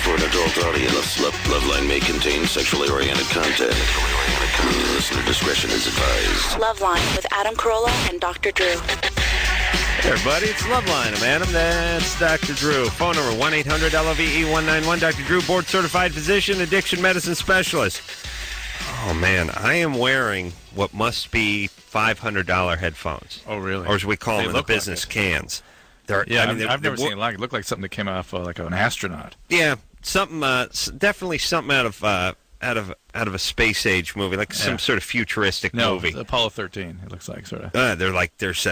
for an adult audience. Loveline may contain sexually oriented content. Listener discretion is advised. Loveline with Adam Carolla and Dr. Drew. Hey everybody, it's Loveline. I'm Adam. That's Dr. Drew. Phone number 1-800-LOVE-191. Dr. Drew, board-certified physician, addiction medicine specialist. Oh, man, I am wearing what must be $500 headphones. Oh, really? Or as we call them in the look business like cans. I've never seen it like it. It looked like something that came off like an astronaut. Yeah, something. Definitely something out of a space age movie, like some sort of futuristic movie. No, Apollo 13. It looks like sort of. They're like there's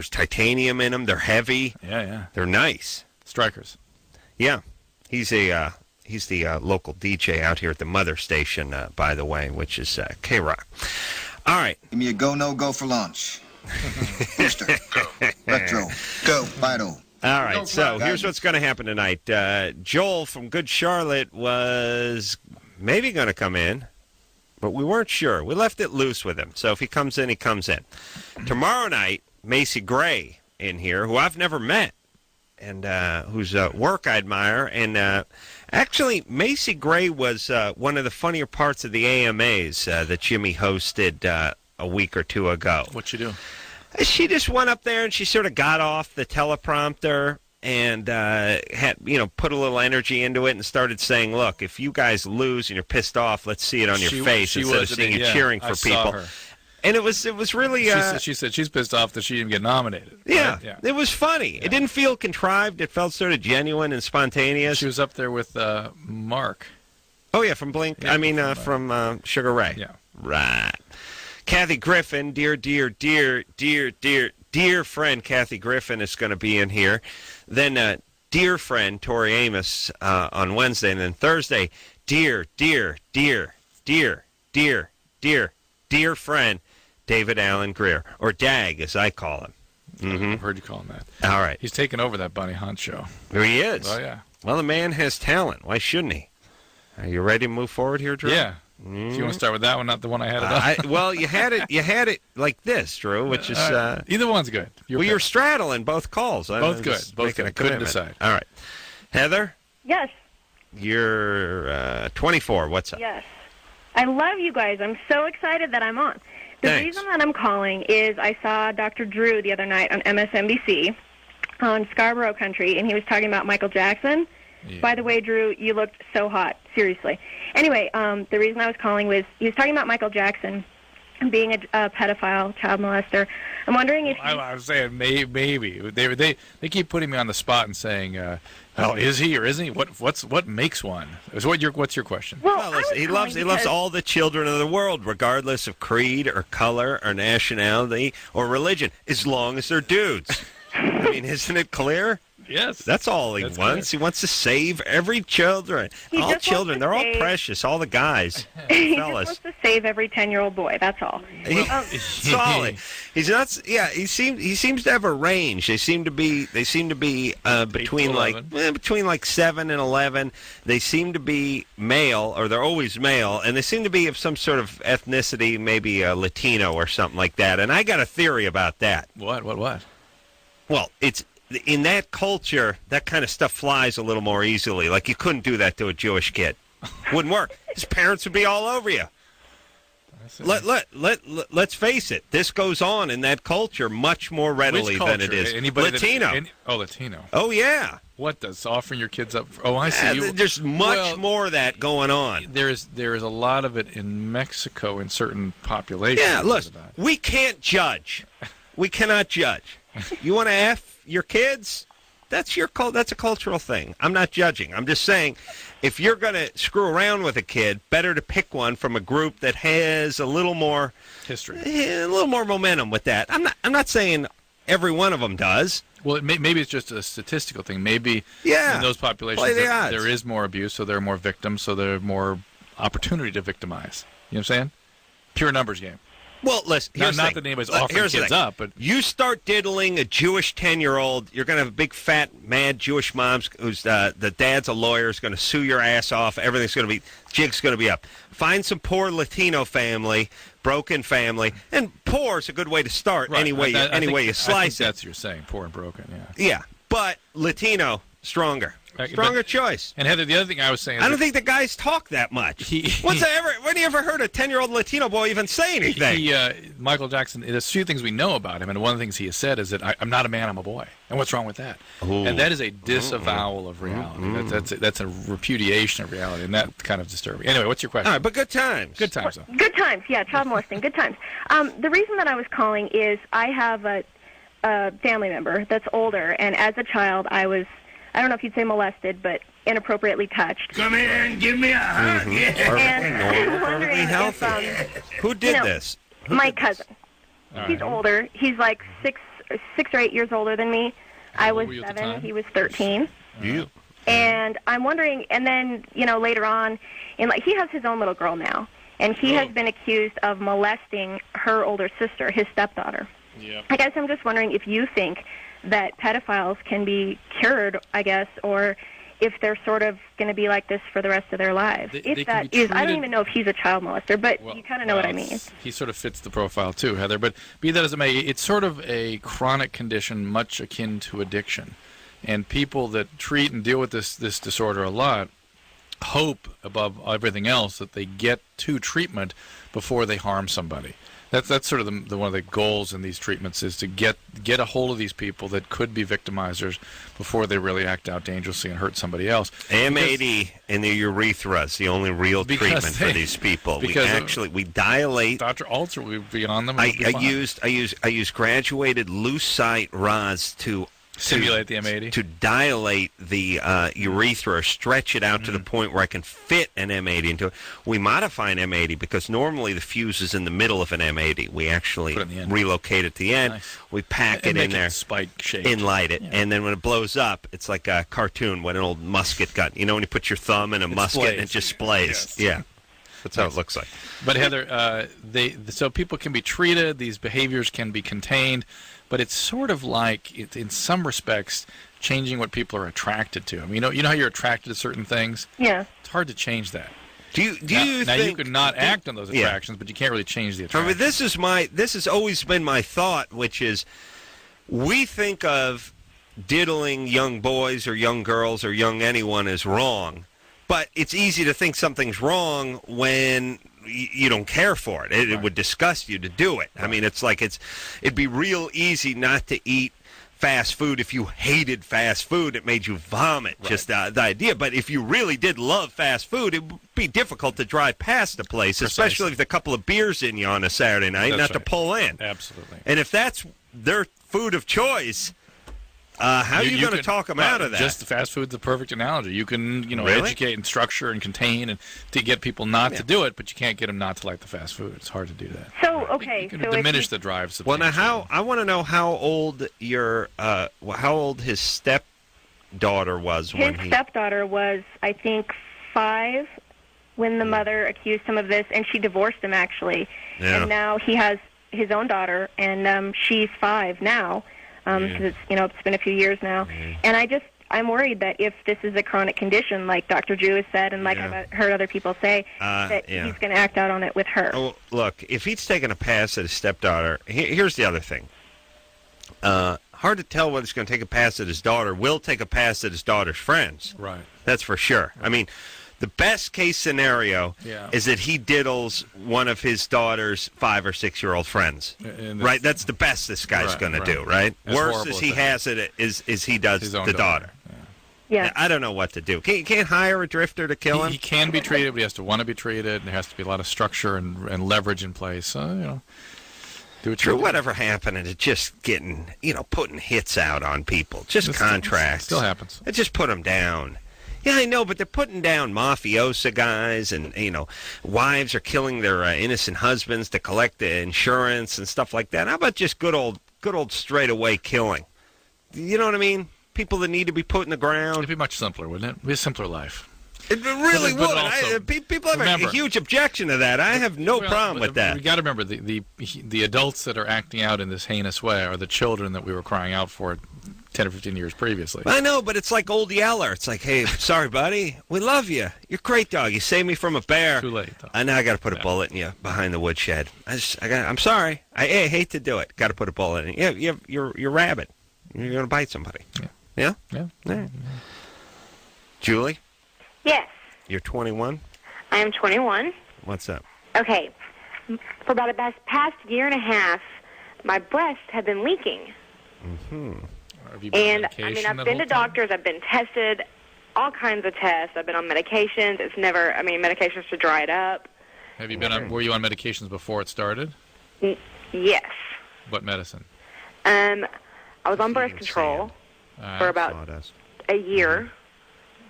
titanium in them. They're heavy. Yeah. They're nice. Strikers. Yeah, he's the local DJ out here at the mother station, by the way, which is K-Rock. All right. Give me a go, no go for launch. Booster. Go. Retro. Go. Vital. All right, so here's what's going to happen tonight. Joel from Good Charlotte was maybe going to come in, but we weren't sure. We left it loose with him, so if he comes in, he comes in. Tomorrow night, Macy Gray in here, who I've never met, and whose work I admire. And actually, Macy Gray was one of the funnier parts of the AMAs that Jimmy hosted a week or two ago. What'd she do? She just went up there and she sort of got off the teleprompter and had, put a little energy into it and started saying, look, if you guys lose and you're pissed off, let's see it on your face instead of seeing you cheering for people. Her. And it was really... She said she's pissed off that she didn't get nominated. Yeah, right? It was funny. Yeah. It didn't feel contrived. It felt sort of genuine and spontaneous. She was up there with Mark. Oh, yeah, from Blink. Yeah, from Sugar Ray. Yeah. Right. Kathy Griffin, dear friend Kathy Griffin is going to be in here. Then dear friend Tori Amos on Wednesday. And then Thursday, dear friend David Allen Greer, or Dag as I call him. Mm-hmm. I've heard you call him that. All right. He's taken over that Bunny Hunt show. Here he is. Oh, yeah. Well, the man has talent. Why shouldn't he? Are you ready to move forward here, Drew? Yeah. Do you want to start with that one, not the one I had it on? Well, you had it like this, Drew, which is... either one's good. You're straddling both calls. Both good. Both good. Couldn't decide. All right. Heather? Yes. You're 24. What's up? Yes. I love you guys. I'm so excited that I'm on. The Thanks. reason that I'm calling is I saw Dr. Drew the other night on MSNBC on Scarborough Country, and he was talking about Michael Jackson. Yeah. By the way, Drew, you looked so hot. Seriously. Anyway, the reason I was calling was he was talking about Michael Jackson being a pedophile, child molester. I'm wondering if I was saying maybe. They keep putting me on the spot and saying, is he or isn't he? What makes one? What's your question? Well, listen, he loves all the children of the world, regardless of creed or color or nationality or religion, as long as they're dudes. I mean, isn't it clear? Yes. That's all he wants. Clear. He wants to save every children. All children. They're all precious. All the guys. He fellas. just wants to save every 10-year-old boy. That's all. That's all. He's not. Yeah. He seems to have a range. They seem to be between like 7 and 11. They seem to be male, or they're always male, and they seem to be of some sort of ethnicity, maybe Latino or something like that. And I got a theory about that. What? Well, it's. In that culture, that kind of stuff flies a little more easily. Like, you couldn't do that to a Jewish kid. Wouldn't work. His parents would be all over you. Let's face it. This goes on in that culture much more readily than it is. Latino. Latino. Oh, yeah. What does offering your kids up? I see. There's much more of that going on. There is a lot of it in Mexico in certain populations. Yeah, look, we can't judge. We cannot judge. You want to F your kids? That's a cultural thing. I'm not judging. I'm just saying, if you're going to screw around with a kid, better to pick one from a group that has a little more history, a little more momentum with that. I'm not saying every one of them does. Well, maybe it's just a statistical thing. Maybe in those populations there is more abuse, so there are more victims, so there are more opportunity to victimize. You know what I'm saying? Pure numbers game. Well, listen, not that anybody's offering kids up, but you start diddling a Jewish 10-year-old, you're going to have big, fat, mad Jewish moms who's the dad's a lawyer, is going to sue your ass off. Everything's going to be, jig's going to be up. Find some poor Latino family, broken family, and poor is a good way to start. Right. Any way you slice it. That's what you're saying, poor and broken. Yeah. Yeah, but Latino stronger. Stronger choice. And Heather, the other thing I was saying is I don't think the guys talk that much. When have you ever heard a 10-year-old Latino boy even say anything? Michael Jackson, there's a few things we know about him, and one of the things he has said is that I'm not a man, I'm a boy. And what's wrong with that? Ooh. And that is a disavowal of reality. That's a repudiation of reality, and that kind of disturbing. Anyway, what's your question? All right, but good times. Good times, though. Good times, yeah, child molesting, good times. The reason that I was calling is I have a family member that's older, and as a child I don't know if you'd say molested, but inappropriately touched. Come here and give me a hug. And I'm wondering if, who did this? My cousin. He's older. He's like 6 or 8 years older than me. I was 7. He was 13. You. And I'm wondering, and then, later on, he has his own little girl now, and he has been accused of molesting her older sister, his stepdaughter. Yep. I guess I'm just wondering if you think that pedophiles can be cured, I guess, or if they're sort of going to be like this for the rest of their lives. I don't even know if he's a child molester, but you kind of know what I mean. He sort of fits the profile too, Heather. But be that as it may, it's sort of a chronic condition much akin to addiction. And people that treat and deal with this disorder a lot hope, above everything else, that they get to treatment before they harm somebody. That's sort of one of the goals in these treatments, is to get a hold of these people that could be victimizers before they really act out dangerously and hurt somebody else. M80 in the urethra is the only real treatment for these people. We dilate. Dr. Alter would be on them. I use graduated lucite rods to simulate the M80? To dilate the urethra, or stretch it out to the point where I can fit an M80 into it. We modify an M80 because normally the fuse is in the middle of an M80. We actually relocate at the end. Nice. We pack it in there, spike-shaped, inlight it, and then when it blows up, it's like a cartoon when an old musket gun. When you put your thumb in a musket and it just splays. Yes. Yeah. That's how it looks like. But Heather, so people can be treated, these behaviors can be contained, but it's sort of like, in some respects, changing what people are attracted to. I mean, you know how you're attracted to certain things? Yeah. It's hard to change that. Do you think... Now, you could not act on those attractions, but you can't really change the attraction. I mean, this has always been my thought, which is, we think of diddling young boys or young girls or young anyone as wrong, but it's easy to think something's wrong when you don't care for it. It would disgust you to do it. I mean, it'd be real easy not to eat fast food if you hated fast food. It made you vomit, just the idea. But if you really did love fast food, it would be difficult to drive past the place, especially with a couple of beers in you on a Saturday night, to pull in. Absolutely. And if that's their food of choice, how are you going to talk them out of that? Just the fast food's the perfect analogy. You can, educate and structure and contain and to get people not to do it, but you can't get them not to like the fast food. It's hard to do that. So, okay. You can diminish the drive. Well, now I want to know how old his stepdaughter was when his stepdaughter was, I think, 5 when the mother accused him of this, and she divorced him, actually. Yeah. And now he has his own daughter, and she's 5 now. Because it's been a few years now, and I'm worried that if this is a chronic condition, like Dr. Drew has said, and like I've heard other people say, that he's going to act out on it with her. Oh, look, if he's taking a pass at his stepdaughter, here's the other thing. Hard to tell whether he's going to take a pass at his daughter. Will take a pass at his daughter's friends. Right. That's for sure. Right. I mean, the best case scenario is that he diddles one of his daughter's 5 or 6-year-old friends. Right? That's the best this guy's going to do, right? Worse is he has it is he does the daughter. Yeah. I don't know what to do. You can't hire a drifter to kill him? He can be treated, but he has to want to be treated, and there has to be a lot of structure and leverage in place. So, do what True, whatever happened to just getting, putting hits out on people. Just contracts. Still happens. Just put them down. Yeah, I know, but they're putting down mafiosa guys, and wives are killing their innocent husbands to collect the insurance and stuff like that. How about just good old straightaway killing? You know what I mean? People that need to be put in the ground. It'd be much simpler, wouldn't it? It'd be a simpler life. It really would. People have a huge objection to that. I have no problem with that. We got to remember the adults that are acting out in this heinous way are the children that we were crying out for 10 or 15 years previously. I know, but it's like Old Yeller. It's like, hey, sorry, buddy. We love you. You're a great dog. You saved me from a bear. Too late, though. Now I got to put a bullet in you behind the woodshed. I'm sorry. I hate to do it. Got to put a bullet in you. You're rabid. You're going to bite somebody. Yeah. Yeah? Yeah. Julie, Yes, you're 21. I am 21. What's up? Okay, for about the past year and a half, my breasts have been leaking. Have you been on And, I mean, medication I've that been to whole time? doctors, I've been tested, all kinds of tests. I've been on medications. It's never, medications to dry it up. Have you been on? Were you on medications before it started? Yes. What medicine? I was on birth Eating control sand. for about Sawdust. a year.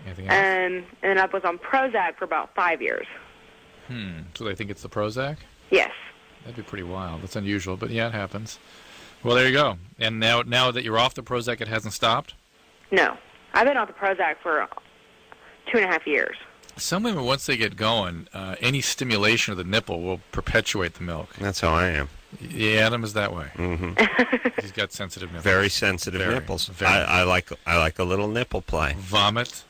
Anything else? And then I was on Prozac for about 5 years. So they think it's the Prozac? Yes. That'd be pretty wild. That's unusual, but yeah, it happens. Well, there you go. And now that you're off the Prozac, it hasn't stopped? No. I've been on the Prozac for 2.5 years. Some women, once they get going, any stimulation of the nipple will perpetuate the milk. That's how I am. Yeah, Adam is that way. Mm-hmm. He's got sensitive nipples. Very sensitive Very, nipples. very. I like a little nipple play. Vomit.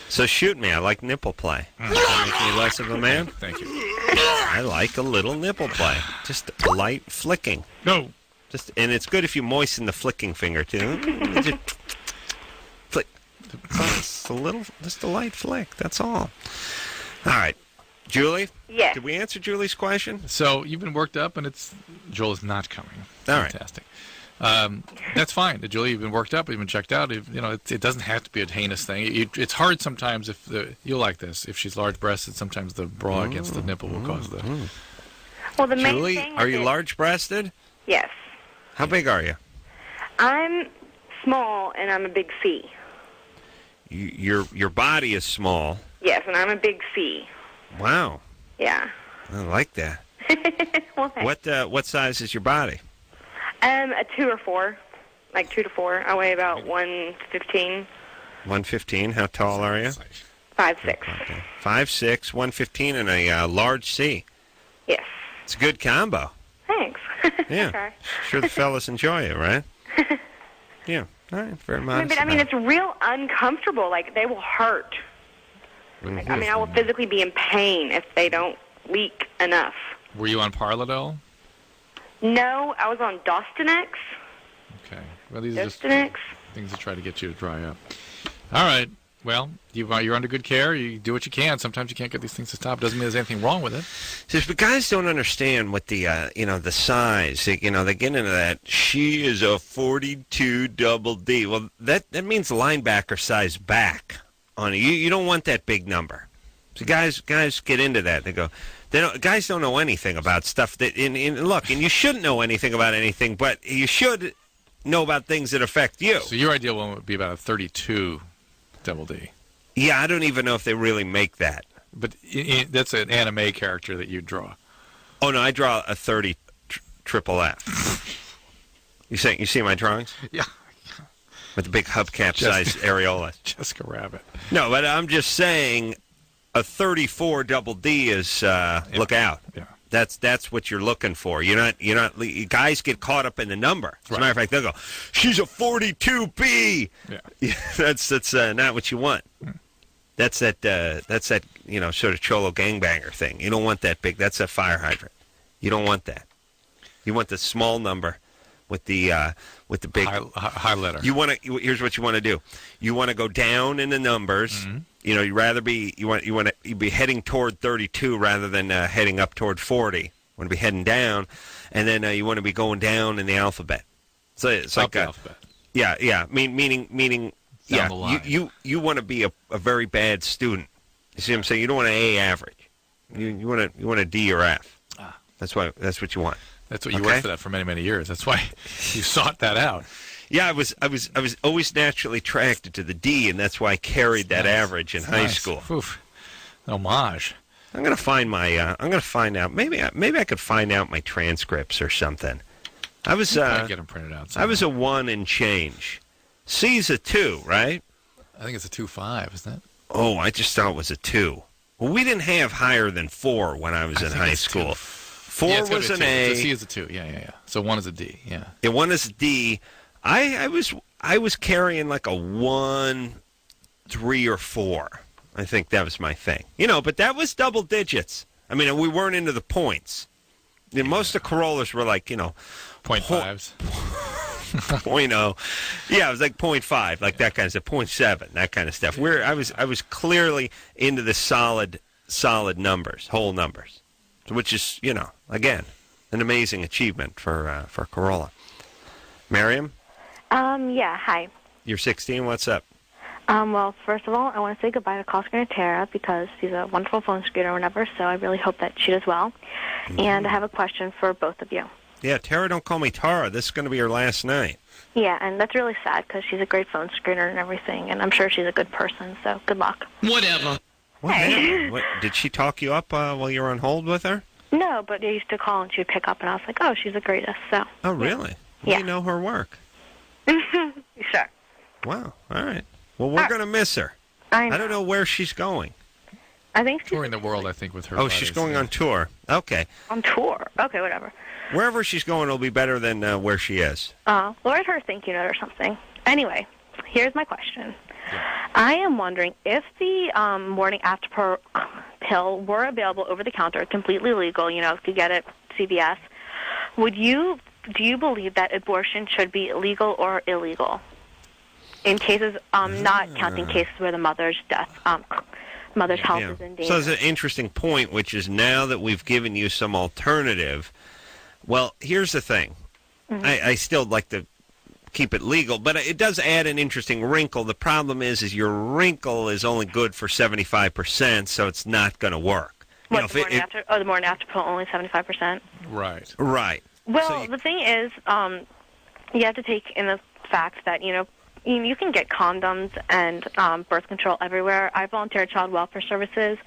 So shoot me. I like nipple play. Does that make me less of a man? Thank you. I like a little nipple play. Just a light flicking. No. And it's good if you moisten the flicking finger too. Just flick. Just a light flick. That's all. All right, Julie. Yes. Did we answer Julie's question? So you've been worked up, and Joel is not coming. All right. Fantastic. That's fine. Julie, you've been worked up. You've been checked out. It doesn't have to be a heinous thing. It's hard sometimes you'll like this. If she's large-breasted, sometimes the bra against the nipple will cause the. Well, the main Julie, thing are with you it- large-breasted? Yes. How big are you? I'm small, and I'm a big C. Your body is small. Yes, and I'm a big C. Wow, Yeah. I like that. Well, thanks. What size is your body? A 2 or 4, like 2 to 4. I weigh about 115, 115. How tall are you? 5'6". 5'6", 115, and a large C. Yes. It's a good combo. Thanks. Yeah. Okay. Sure the fellas enjoy it, right? Yeah. All right. Very modest. But it's real uncomfortable. Like, they will hurt. Like, I will physically be in pain if they don't leak enough. Were you on Parladol? No, I was on Dostonex. Okay. Well, these are just Dostonex. things to try to get you to dry up. All right. Well, you're under good care. You do what you can. Sometimes you can't get these things to stop. Doesn't mean there's anything wrong with it. But guys don't understand what the the size. They get into that. She is a 42 double D. Well, that means linebacker size back on it. You don't want that big number. So guys get into that. They go. Guys don't know anything about stuff that. Look, and you shouldn't know anything about anything, but you should know about things that affect you. So your ideal one would be about a 32 double D. Yeah, I don't even know if they really make that. But that's an anime character that you draw. Oh no, I draw a 30 triple F. You see my drawings? Yeah. With the big hubcap-sized areola. Jessica Rabbit. No, but I'm just saying a 34 double D is look out. Yeah. That's what you're looking for. You're not. Guys get caught up in the number. As a matter of fact, they'll go, "She's a 42B." Yeah. That's not what you want. That's that sort of cholo gangbanger thing. You don't want that big. That's a fire hydrant. You don't want that. You want the small number with the big high letter. Here's what you want to do. You want to go down in the numbers. Mm-hmm. You'd rather be you'd be heading toward 32 rather than heading up toward 40. You want to be heading down, and then you want to be going down in the alphabet. So it's Up like the alphabet. Yeah. Meaning. Down Yeah, the line. you want to be a very bad student. You see what I'm saying? You don't want an A average. You want a D or F. That's what you want. That's what you worked for that for many, many years. That's why you sought that out. Yeah, I was always naturally attracted to the D, and that's why I carried that average in high school. Oof. Homage. I'm gonna find out. Maybe I could find out my transcripts or something. I was Get them printed out. I was a 1 and change. C's a 2, right? I think it's a 2.5, isn't it? Oh, I just thought it was a 2. Well, we didn't have higher than 4 when I was in high school. 4 was an A. The C is a 2. Yeah. So 1 is a D. Yeah. And 1 is a D. I was carrying like a 1, 3, or 4. I think that was my thing. But that was double digits. I mean, we weren't into the points. Most of Corollas were like, .5s. .0. Yeah, it was like 0.5, like that kind of stuff. 0.7, that kind of stuff. I was clearly into the solid numbers, whole numbers, which is, again, an amazing achievement for Carolla. Miriam? Yeah, hi. You're 16. What's up? Well, first of all, I want to say goodbye to call screener Tara because she's a wonderful phone screener or whatever, so I really hope that she does well. Mm-hmm. And I have a question for both of you. Yeah, Tara, don't call me Tara. This is going to be her last night. Yeah, and that's really sad because she's a great phone screener and everything, and I'm sure she's a good person, so good luck. Whatever. Hey. What, did she talk you up while you were on hold with her? No, but I used to call and she would pick up, and I was like, oh, she's the greatest, so. Oh, really? Yeah. You know her work? Sure. Wow, all right. Well, we're going to miss her. I don't know where she's going. I think she's touring the world, I think, with her. Oh, she's going on tour. Okay. on tour. Okay, whatever. Wherever she's going will be better than where she is. Well, write her a thank you note or something. Anyway, here's my question. I am wondering if the morning after pill were available over the counter, completely legal, you could get it CVS, do you believe that abortion should be legal or illegal? In cases, not counting cases where the mother's health is in danger. So there's an interesting point, which is now that we've given you some alternative. Well, here's the thing. Mm-hmm. I still like to keep it legal, but it does add an interesting wrinkle. The problem is your wrinkle is only good for 75%, so it's not going to work. What, the morning after pill, only 75%? Right. Well, the thing is, you have to take in the fact that, you can get condoms and birth control everywhere. I volunteer at Child Welfare Services.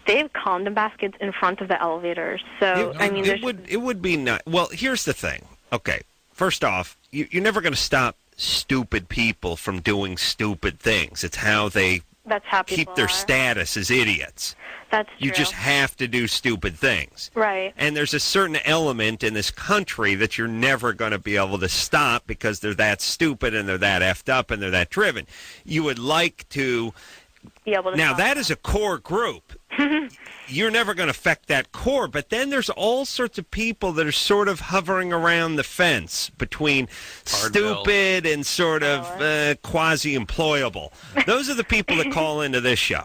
They have condom baskets in front of the elevators. So, it would be nice. Well, here's the thing. Okay, first off, you're never going to stop stupid people from doing stupid things. It's how they keep their status as idiots. That's true. You just have to do stupid things. Right. And there's a certain element in this country that you're never going to be able to stop because they're that stupid and they're that effed up and they're that driven. You would like to be able to now, that is a core group. You're never going to affect that core, but then there's all sorts of people that are sort of hovering around the fence between stupid and sort of quasi-employable. Those are the people that call into this show.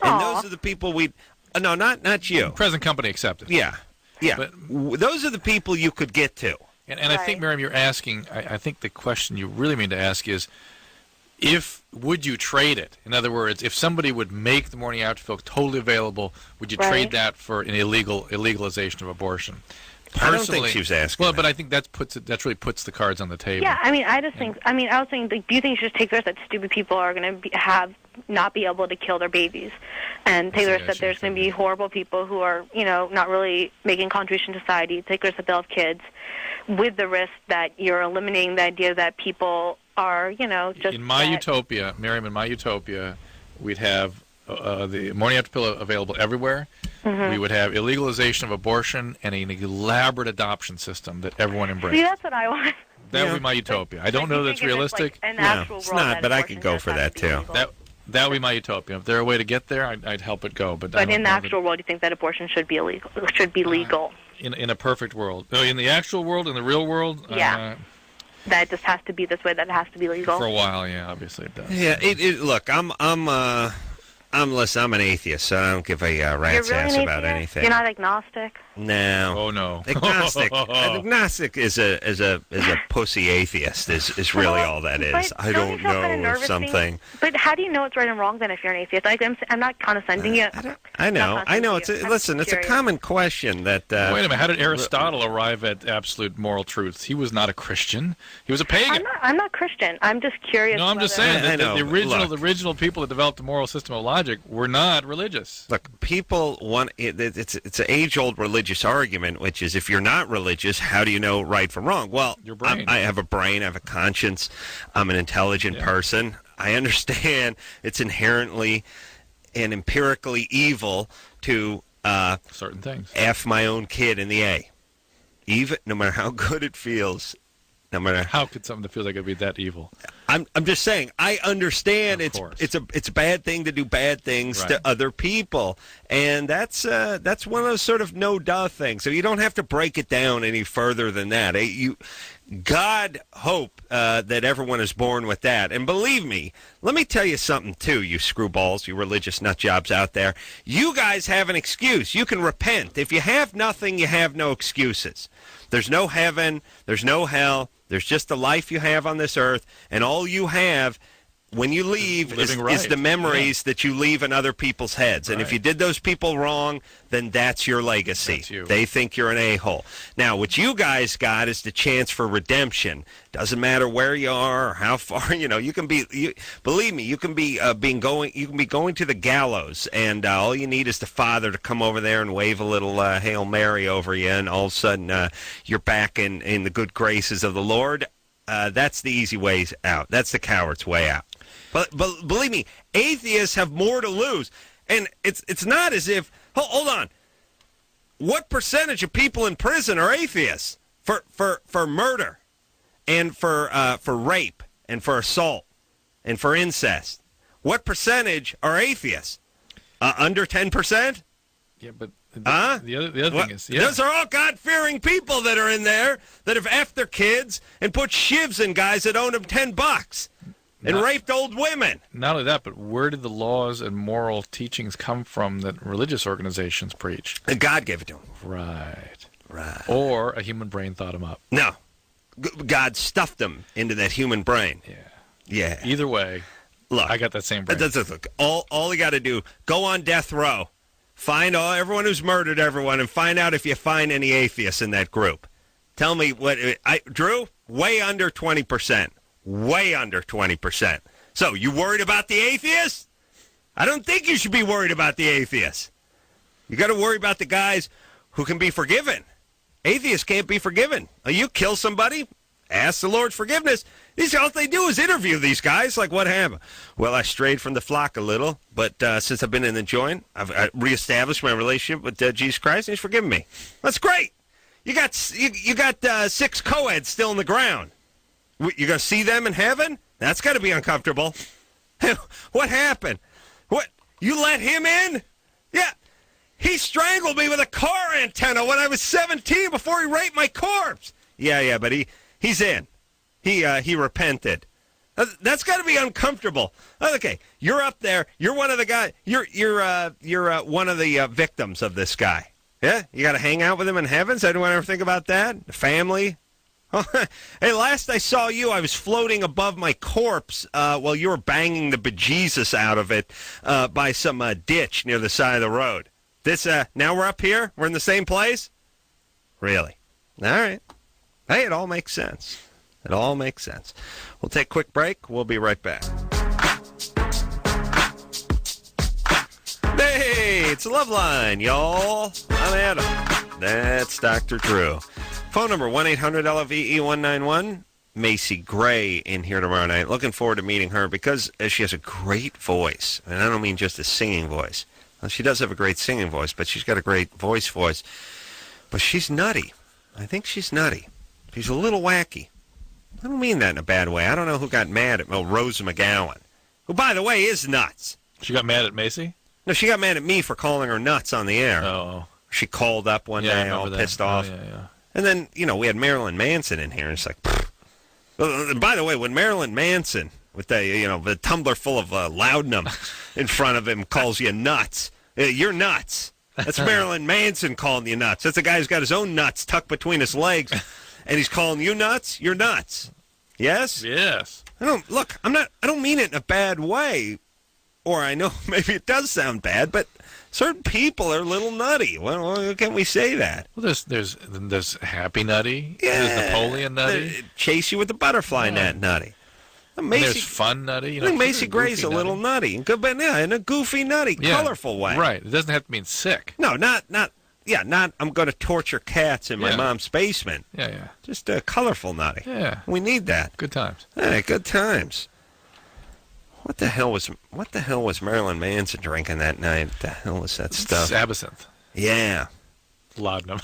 And those are the people no, not you. Present company accepted. Yeah. But those are the people you could get to. And I think, Miriam, you're asking, I think the question you really mean to ask is, would you trade it? In other words, if somebody would make the morning after pill totally available, would you trade that for an illegalization of abortion? I don't think she was asking. Well, but I think that really puts the cards on the table. Yeah, I was saying, do you think you should take the risk that stupid people are going to not be able to kill their babies, and take the risk that there's going to be horrible people who are, not really making contribution to society, take the risk that they'll have kids, with the risk that you're eliminating the idea that people are, just... In my utopia, Miriam, we'd have the morning after pill available everywhere. Mm-hmm. We would have illegalization of abortion and an elaborate adoption system that everyone embraces. See, that's what I want. That would be my utopia. I don't know that's realistic. No, it's not, but I could go for that, too. That would be my utopia. If there were a way to get there, I'd help it go. But in the actual world, do you think that abortion should be illegal? In a perfect world. In the actual world, in the real world? Yeah. That it just has to be this way, that it has to be legal? For a while, yeah, obviously it does. Yeah, look, I'm an atheist, so I don't give a rat's ass about anything. You're not agnostic? No. Oh no. Agnostic is a pussy atheist. Is really all that is. I don't know something. But how do you know it's right and wrong then if you're an atheist? I'm not condescending you. I know. It's a common question that. Wait a minute. How did Aristotle arrive at absolute moral truths? He was not a Christian. He was a pagan. I'm not Christian. I'm just curious. No, I'm just saying that the original people that developed the moral system of logic were not religious. Look, people want it's an age-old religious argument, which is if you're not religious, how do you know right from wrong? Well, your brain. I have a brain, I have a conscience, I'm an intelligent person. I understand it's inherently and empirically evil to certain things. F my own kid in the A. Even no matter how good it feels. No matter how could something that feels like it'd be that evil? I'm just saying. I understand it's a bad thing to do bad things to other people, and that's one of those sort of no duh things. So you don't have to break it down any further than that. God hope that everyone is born with that. And believe me, let me tell you something, too, you screwballs, you religious nut jobs out there. You guys have an excuse. You can repent. If you have nothing, you have no excuses. There's no heaven. There's no hell. There's just the life you have on this earth. And all you have when you leave is the memories that you leave in other people's heads. And if you did those people wrong, then that's your legacy. That's you. They think you're an a-hole. Now, what you guys got is the chance for redemption. Doesn't matter where you are or how far, you can be, believe me, you can be going to the gallows, and all you need is the Father to come over there and wave a little Hail Mary over you, and all of a sudden you're back in the good graces of the Lord. That's the easy way out. That's the coward's way out. But believe me, atheists have more to lose. And it's not as if, hold on, what percentage of people in prison are atheists for murder and for rape and for assault and for incest? What percentage are atheists? Under 10%? Yeah, but the other thing is, those are all God-fearing people that are in there that have effed their kids and put shivs in guys that own them $10 and raped old women. Not only that, but where did the laws and moral teachings come from that religious organizations preach? And God gave it to them. Right. Or a human brain thought them up. No. God stuffed them into that human brain. Yeah. Either way, look, I got that same brain. Look, all you got to do, go on death row, find everyone who's murdered everyone, and find out if you find any atheists in that group. Tell me Drew, way under 20%. Way under 20%. So, you worried about the atheists? I don't think you should be worried about the atheists. You got to worry about the guys who can be forgiven. Atheists can't be forgiven. You kill somebody, ask the Lord's forgiveness. All they do is interview these guys. Like, what happened? Well, I strayed from the flock a little, but since I've been in the joint, I've reestablished my relationship with Jesus Christ, and He's forgiven me. That's great. You got 6 co-eds still in the ground. You going to see them in heaven? That's got to be uncomfortable. What happened? What? You let him in? Yeah. He strangled me with a car antenna when I was 17 before he raped my corpse. Yeah, but he's in. He repented. That's got to be uncomfortable. Okay, you're up there. You're one of the guys. You're one of the victims of this guy. Yeah, you got to hang out with him in heaven. Does anyone ever think about that? The family. Hey, last I saw you, I was floating above my corpse while you were banging the bejesus out of it by some ditch near the side of the road. Now we're up here? We're in the same place? Really? All right. Hey, it all makes sense. It all makes sense. We'll take a quick break. We'll be right back. Hey, it's Loveline, y'all. I'm Adam. That's Dr. Drew. Phone number 1-800-LOVE-191. Macy Gray in here tomorrow night. Looking forward to meeting her because she has a great voice. And I don't mean just a singing voice. Well, she does have a great singing voice, but she's got a great voice. But she's nutty. I think she's nutty. She's a little wacky. I don't mean that in a bad way. I don't know who got mad at Rose McGowan, who, by the way, is nuts. She got mad at Macy? No, she got mad at me for calling her nuts on the air. Oh. She called up one day all pissed off. Yeah. And then, we had Marilyn Manson in here, and it's like, pfft. By the way, when Marilyn Manson, with the tumbler full of laudanum in front of him, calls you nuts, you're nuts. That's Marilyn Manson calling you nuts. That's a guy who's got his own nuts tucked between his legs, and he's calling you nuts. You're nuts. Yes? Yes. I don't mean it in a bad way, or I know maybe it does sound bad, but certain people are a little nutty. Well, can we say that? Well, there's Happy Nutty. Yeah. There's Napoleon Nutty. Chase you with the butterfly net nutty. There's Fun Nutty. I think Macy Gray's a little nutty, but in a goofy, nutty, colorful way. Right. It doesn't have to mean sick. No, not. I'm going to torture cats in my mom's basement. Yeah. Just a colorful nutty. Yeah. We need that. Good times. Hey, good times. What the hell was Marilyn Manson drinking that night? What the hell was that stuff? It's absinthe. Yeah. Laudanum.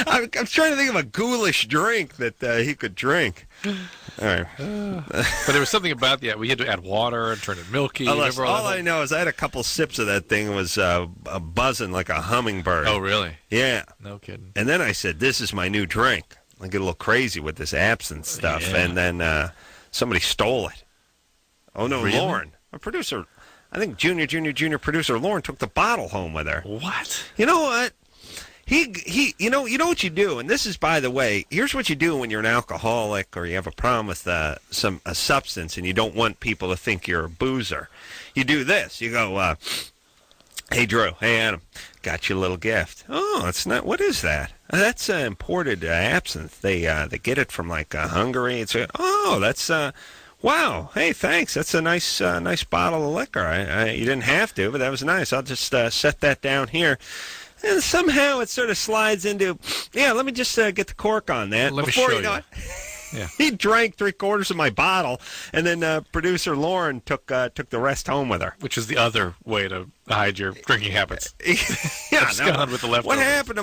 I'm trying to think of a ghoulish drink that he could drink. All right. But there was something about that. We had to add water and turn it milky. All I know is I had a couple sips of that thing. It was buzzing like a hummingbird. Oh, really? Yeah. No kidding. And then I said, this is my new drink. I get a little crazy with this absinthe stuff, and then somebody stole it. Oh, no, Really? Lauren, a producer, I think junior producer Lauren took the bottle home with her. What? You know what? You know what you do, and this is, by the way, here's what you do when you're an alcoholic or you have a problem with a substance and you don't want people to think you're a boozer. You do this. You go, hey, Drew, hey, Adam, got you a little gift. Oh, it's not, what is that? That's imported absinthe. They get it from, like, Hungary. That's, wow, hey, thanks. That's a nice bottle of liquor. You didn't have to, but that was nice. I'll just set that down here. And somehow it sort of slides into, let me just get the cork on that. Let Before me show you know you. it, Yeah. he drank 3/4 of my bottle, and then producer Lauren took the rest home with her. Which is the other way to hide your drinking habits. Abscond with the leftovers. What happened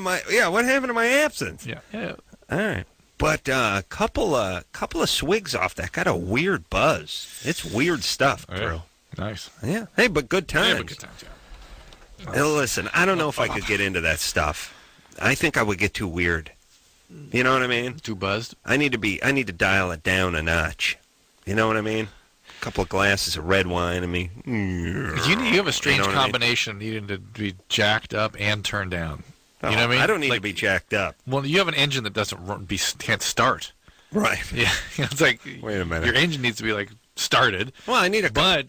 to my absinthe? Yeah. All right. But a couple of swigs off that got a weird buzz. It's weird stuff, Drew. Nice. Yeah. Hey, but good times. Yeah, but good times, yeah. Now, listen, I don't know if I could get into that stuff. I think I would get too weird. You know what I mean? Too buzzed? I need to dial it down a notch. You know what I mean? A couple of glasses of red wine. I mean, You have a strange what I mean? combination needing to be jacked up and turned down. You know what I mean? I don't need to be jacked up. Well, you have an engine that can't start. Right. Yeah, it's like, wait a minute. Your engine needs to be like started. Well, I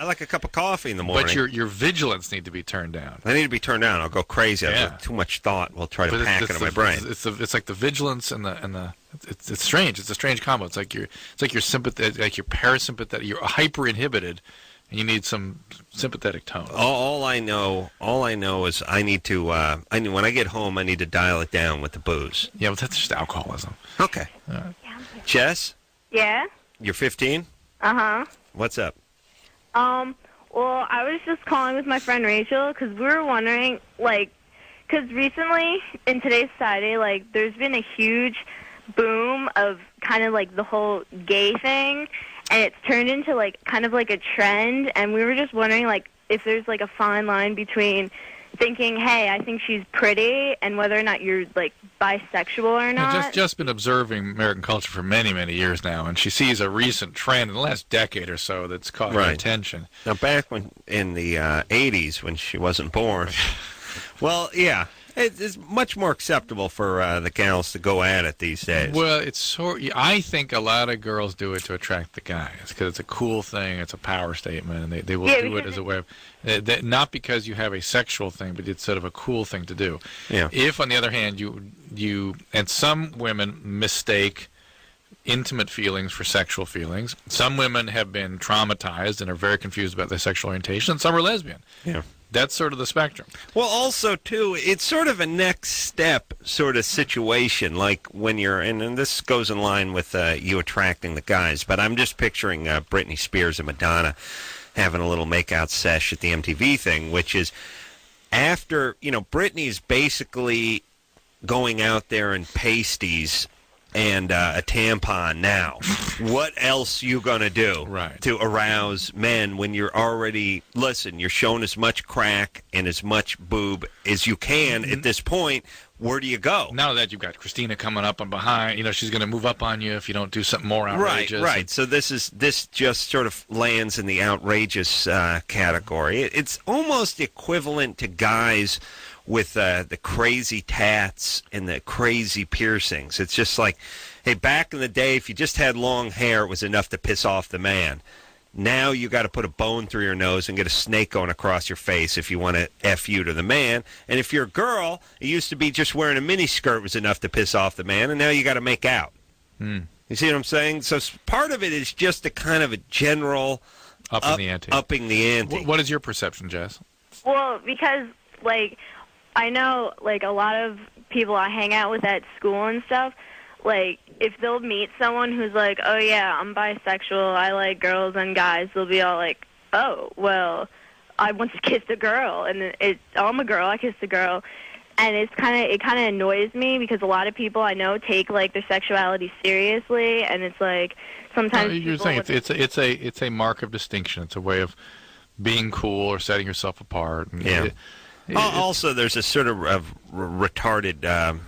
like a cup of coffee in the morning. But your vigilance need to be turned down. I need to be turned down. I'll go crazy. I'll have too much thought. We'll try to pack it in my brain. It's like the vigilance and the it's strange. It's a strange combo. It's like your sympathetic, like your parasympathetic. You're hyper inhibited, and you need some sympathetic tone. All I know is I need to. When I get home, I need to dial it down with the booze. Yeah, but that's just alcoholism. Okay. Jess, Yeah? you're 15. Uh-huh. What's up? Well, I was just calling with my friend Rachel because we were wondering, because recently in today's society, there's been a huge boom of kind of the whole gay thing, and it's turned into kind of a trend, and we were just wondering if there's a fine line between thinking, hey, I think she's pretty, and whether or not you're bisexual or not. I've just been observing American culture for many, many years now, and she sees a recent trend in the last decade or so that's caught her attention. Now, back in the 80s, when she wasn't born, well, yeah, it's much more acceptable for the gals to go at it these days. Well, I think a lot of girls do it to attract the guys because it's a cool thing, it's a power statement, and they will do it as a way of not because you have a sexual thing, but it's sort of a cool thing to do. Yeah. If, on the other hand, you and some women mistake intimate feelings for sexual feelings. Some women have been traumatized and are very confused about their sexual orientation, and some are lesbian. Yeah. That's sort of the spectrum. Well, also, too, it's sort of a next step sort of situation, like when you're, and this goes in line with you attracting the guys, but I'm just picturing Britney Spears and Madonna having a little makeout sesh at the MTV thing, which is after, Britney's basically going out there in pasties and a tampon now. What else you going to do to arouse men when you're already, you're showing as much crack and as much boob as you can at this point. Where do you go? Now that you've got Christina coming up and behind, she's going to move up on you if you don't do something more outrageous. Right. So this just sort of lands in the outrageous category. It's almost equivalent to guys with the crazy tats and the crazy piercings. It's just like, hey, back in the day, if you just had long hair, it was enough to piss off the man. Now you got to put a bone through your nose and get a snake going across your face if you want to F you to the man. And if you're a girl, it used to be just wearing a mini skirt was enough to piss off the man, and now you got to make out. You see what I'm saying? So part of it is just a kind of a general upping the ante. Upping the ante. What is your perception, Jess? Well, because, I know, a lot of people I hang out with at school and stuff, if they'll meet someone who's like, oh, yeah, I'm bisexual, I like girls and guys, they'll be all like, oh, well, I once kissed a girl, and I'm a girl, I kissed a girl. And it kind of annoys me because a lot of people I know take, their sexuality seriously, and it's sometimes you're saying it's a mark of distinction. It's a way of being cool or setting yourself apart. And also, there's a sort of retarded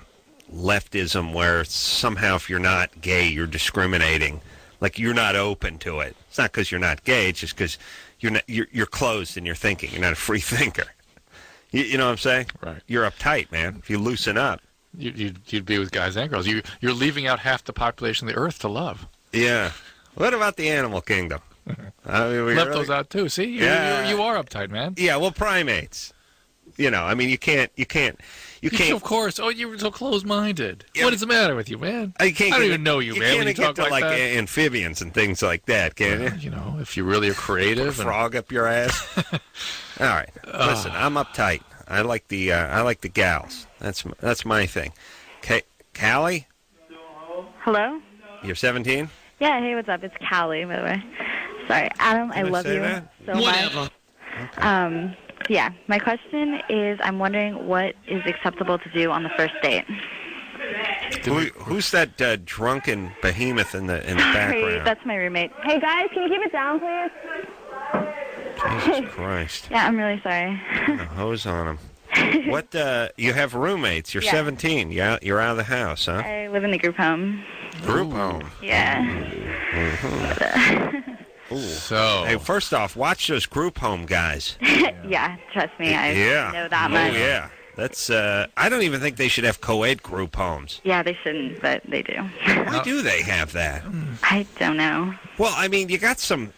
leftism where somehow if you're not gay, you're discriminating. Like you're not open to it. It's not because you're not gay. It's just because you're closed in your thinking. You're not a free thinker. You know what I'm saying? Right. You're uptight, man. If you loosen up. You'd be with guys and girls. You're leaving out half the population of the earth to love. Yeah. What about the animal kingdom? I mean, Left those out too. See, you are uptight, man. Yeah, well, primates. You know, I mean, you can't. Of course. Oh, you're so closed-minded. Yeah. What is the matter with you, man? I don't even know you, man. You when can't you get talk to like that. amphibians and things like that, can you? You know, if you really are creative. Put a frog up your ass. All right. Listen, I'm uptight. I like the gals. That's my thing. Okay, Callie? Hello? You're 17? Yeah, hey, what's up? It's Callie, by the way. Sorry, Adam, I love you so much. Okay. Yeah, my question is, I'm wondering what is acceptable to do on the first date. Who's that drunken behemoth in the background? Sorry, that's my roommate. Hey, guys, can you keep it down, please? Jesus Christ. Yeah, I'm really sorry. A hose on him. What, you have roommates. You're 17. Yeah, you're out of the house, huh? I live in the group home. Group home. Yeah. Mm-hmm. So, hey, first off, watch those group home guys. Yeah, trust me, I know that much. Oh, yeah. That's, I don't even think they should have co-ed group homes. Yeah, they shouldn't, but they do. Why do they have that? I don't know. Well, I mean, you got some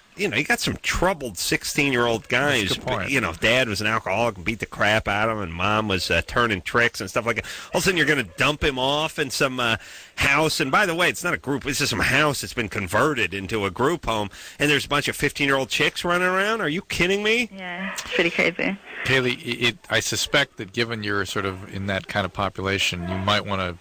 troubled 16-year-old guys. That's a good point. You know, if dad was an alcoholic and beat the crap out of him, and mom was turning tricks and stuff like that. All of a sudden, you're going to dump him off in some house. And by the way, it's not a group. It's just some house that's been converted into a group home. And there's a bunch of 15-year-old chicks running around. Are you kidding me? Yeah, it's pretty crazy. Kaylee, I suspect that given you're sort of in that kind of population, you might want to,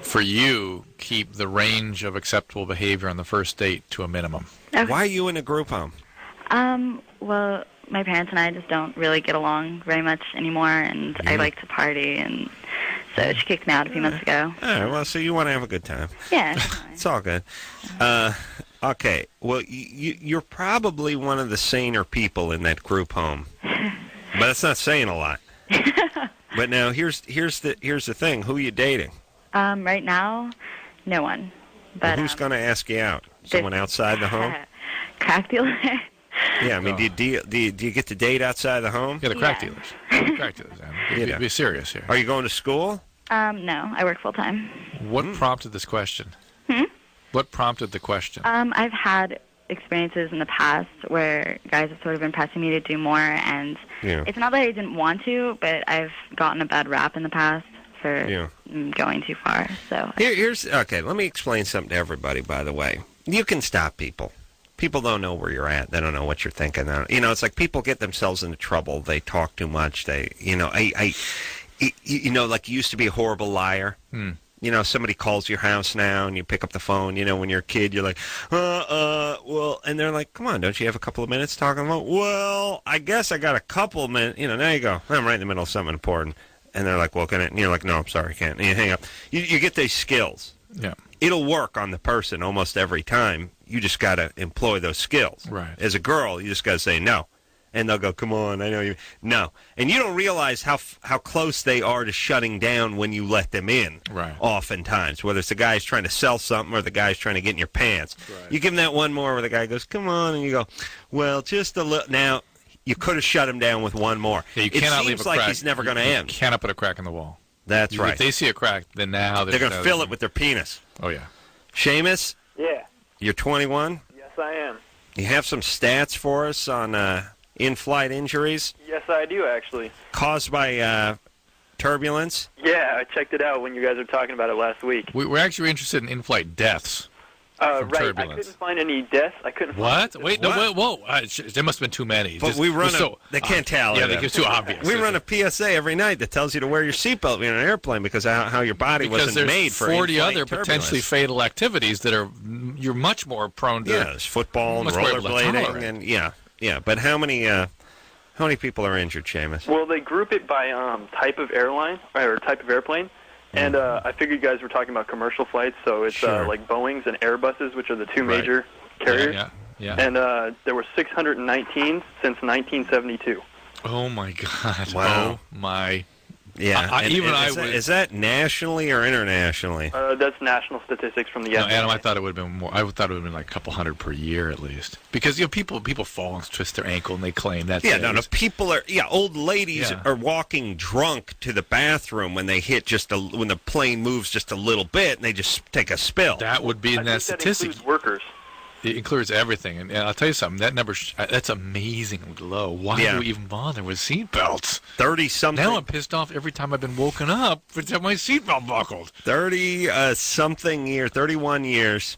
for you, keep the range of acceptable behavior on the first date to a minimum. Okay. Why are you in a group home? Well, my parents and I just don't really get along very much anymore, and I like to party, and so she kicked me out a few months ago. All right, well, so you want to have a good time. Yeah. It's all good. Okay, well, you're probably one of the saner people in that group home, but that's not saying a lot. But now, here's the thing. Who are you dating? Right now, no one. But who's going to ask you out? Someone outside the home? Crack dealer. Yeah, I mean, do you get to date outside the home? Yeah, the crack dealers. Crack dealers, Adam. Be serious here. Are you going to school? No, I work full time. What prompted this question? What prompted the question? I've had experiences in the past where guys have sort of been pressing me to do more, and it's not that I didn't want to, but I've gotten a bad rap in the past for going too far. So here's okay. Let me explain something to everybody. By the way, you can stop people. People don't know where you're at. They don't know what you're thinking. It's like people get themselves into trouble. They talk too much. They, like you used to be a horrible liar. Somebody calls your house now and you pick up the phone. When you're a kid, you're like, well, and they're like, come on, don't you have a couple of minutes talking about? Well, I guess I got a couple of minutes. Now you go, I'm right in the middle of something important. And they're like, well, can it? And you're like, no, I'm sorry, I can't. And you hang up. You get these skills. Yeah. It'll work on the person almost every time. You just got to employ those skills. Right. As a girl, you just got to say no. And they'll go, come on, I know you. No. And you don't realize how close they are to shutting down when you let them in. Right. Oftentimes, whether it's the guy's trying to sell something or the guy's trying to get in your pants. Right. You give them that one more where the guy goes, come on, and you go, well, just a little. Now, you could have shut him down with one more. Yeah, you cannot leave a crack. It seems like he's never going to end. You cannot put a crack in the wall. That's right. If they see a crack, then now they're going to fill it with their penis. Oh, yeah. Seamus? Yeah. You're 21? Yes, I am. You have some stats for us on in-flight injuries? Yes, I do, actually. Caused by turbulence? Yeah, I checked it out when you guys were talking about it last week. We're actually interested in in-flight deaths. Right, turbulence. I couldn't find any deaths. I couldn't What? find Wait, no, wait, whoa. There must have been too many. But we run they can't tell. Yeah, it's too obvious. We run a PSA every night that tells you to wear your seatbelt when you're in an airplane because of how your body wasn't made for 40 other turbulence. Potentially fatal activities that you're much more prone to. Yeah, there's football and rollerblading and yeah. But how many people are injured, Seamus? Well, they group it by type of airline or type of airplane. And I figured you guys were talking about commercial flights, so it's like Boeings and Airbuses, which are the two major carriers. Yeah. And there were 619 since 1972. Oh, my God. Wow. Oh, my Yeah. Is that nationally or internationally? That's national statistics from the No, FBI. Adam, I thought it would have been more. I thought it would have been like a couple hundred per year at least, because people fall and twist their ankle and they claim that's people are old ladies are walking drunk to the bathroom when they hit when the plane moves just a little bit and they just take a spill. That would be in that statistic. Includes workers. It includes everything, and I'll tell you something. That number that's amazingly low. Why do we even bother with seatbelts? 30-something. Now I'm pissed off every time I've been woken up to have my seatbelt buckled. 30-something year, 31 years,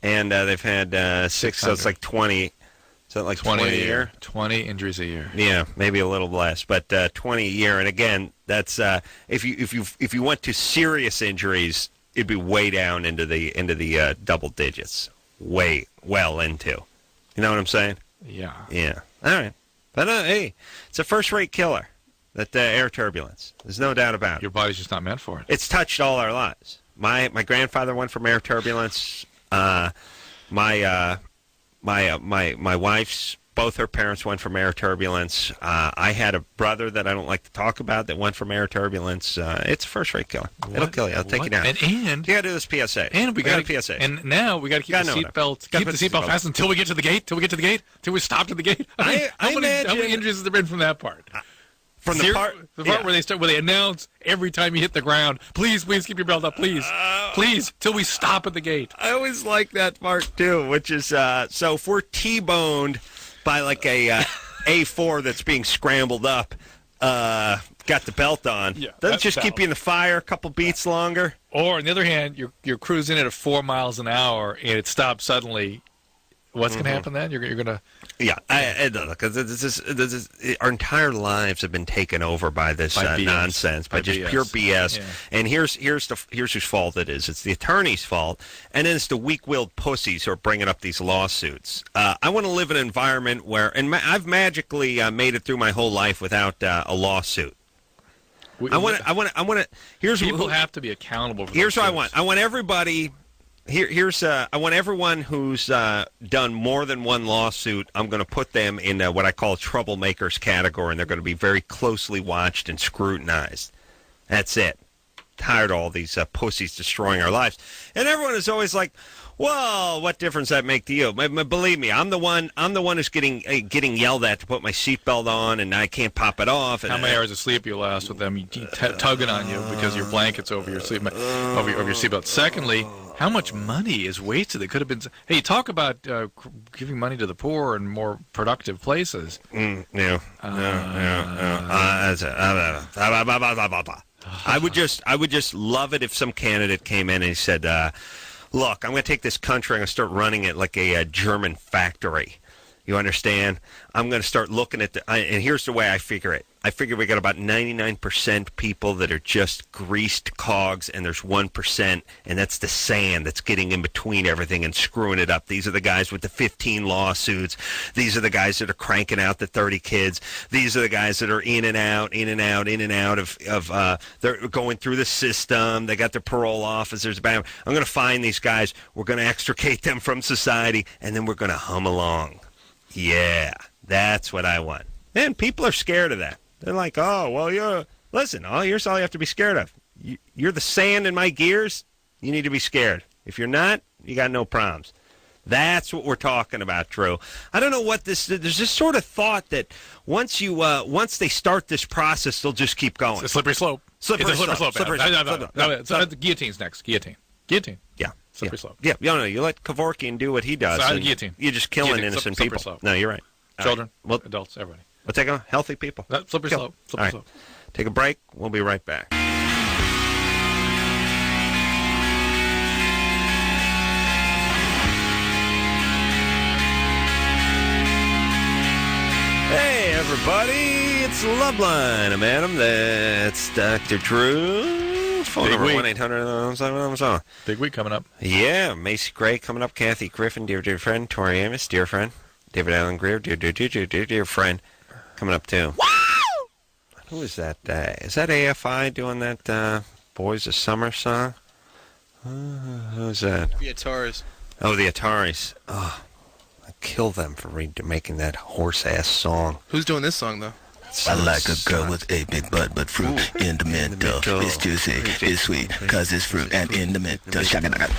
and they've had 6, so it's like 20. Is that like 20 a year? 20 injuries a year. Yeah, maybe a little less, but 20 a year. And again, that's if you went to serious injuries, it'd be way down into the double digits. Way well into. You know what I'm saying? Yeah. Yeah. All right. But hey, it's a first-rate killer, that air turbulence. There's no doubt about it. Your body's just not meant for it. It's touched all our lives. My grandfather went from air turbulence. My wife's, both her parents went from air turbulence. I had a brother that I don't like to talk about that went from air turbulence. It's a first-rate killer. It'll kill you. It'll take you down. And you got to do this PSA. And we got a PSA. And now we got to keep the seatbelt. Keep the seatbelt fastened until we get to the gate. Till we stop at the gate. How many injuries has there been from that part? From the part where they announce every time you hit the ground, please keep your belt up, please, till we stop at the gate. I always like that part too, which is so if we're T-boned by like a A4 that's being scrambled up, got the belt on. Yeah, doesn't just keep you in the fire a couple beats longer. Or on the other hand, you're cruising at 4 miles an hour and it stops suddenly. What's going to happen then? You're going to... Yeah, our entire lives have been taken over by this nonsense, by just BS. Pure BS. Yeah. And here's whose fault it is. It's the attorney's fault, and then it's the weak-willed pussies who are bringing up these lawsuits. I want to live in an environment where, and I've magically made it through my whole life without a lawsuit. I want to. Here's people have to be accountable for. Here's what I want. I want everybody. I want everyone who's done more than one lawsuit, I'm going to put them in what I call troublemakers category, and they're going to be very closely watched and scrutinized. That's it. Tired of all these pussies destroying our lives. And everyone is always like, well, what difference does that make to you? Believe me, I'm the one who's getting yelled at to put my seatbelt on, and I can't pop it off. How many hours of sleep you last with them tugging on you because your blanket's over your seatbelt? Secondly, how much money is wasted? That could have been. Hey, talk about giving money to the poor and more productive places. I would just love it if some candidate came in and he said, look, I'm going to take this country, I'm going to start running it like a German factory. You understand? I'm going to start looking at and here's the way I figure it. I figure we got about 99% people that are just greased cogs, and there's 1%, and that's the sand that's getting in between everything and screwing it up. These are the guys with the 15 lawsuits. These are the guys that are cranking out the 30 kids. These are the guys that are in and out of they're going through the system. They got their parole officers. I'm going to find these guys. We're going to extricate them from society, and then we're going to hum along. Yeah, that's what I want. And people are scared of that. They're like, oh, well, here's all you have to be scared of. You're the sand in my gears. You need to be scared. If you're not, you got no problems. That's what we're talking about, Drew. I don't know what there's this sort of thought that once they start this process, they'll just keep going. It's a slippery slope. Slippery slope. No, guillotine's next. Guillotine. Yeah. Slippery slope. Yeah. You let Kevorkian do what he does. Guillotine. You're just killing innocent people. Slope. No, you're right. Children, adults, everybody. We'll take a healthy people. Slippery slope. Slippery slope. Take a break. We'll be right back. Hey, everybody. It's Loveline. I'm Adam. That's Dr. Drew. Phone number 1-800. Big week coming up. Yeah. Macy Gray coming up. Kathy Griffin, dear friend. Tori Amos, dear friend. David Allen Greer, dear friend, coming up too. Wow! Who is that? Is that AFI doing that Boys of Summer song? Who's that? The Ataris. Oh, the Ataris. Oh, I kill them for making that horse-ass song. Who's doing this song, though? I like a girl with a big butt, but fruit in the middle. It's juicy, it's sweet, cause it's fruit and in the middle. Shaka-naka.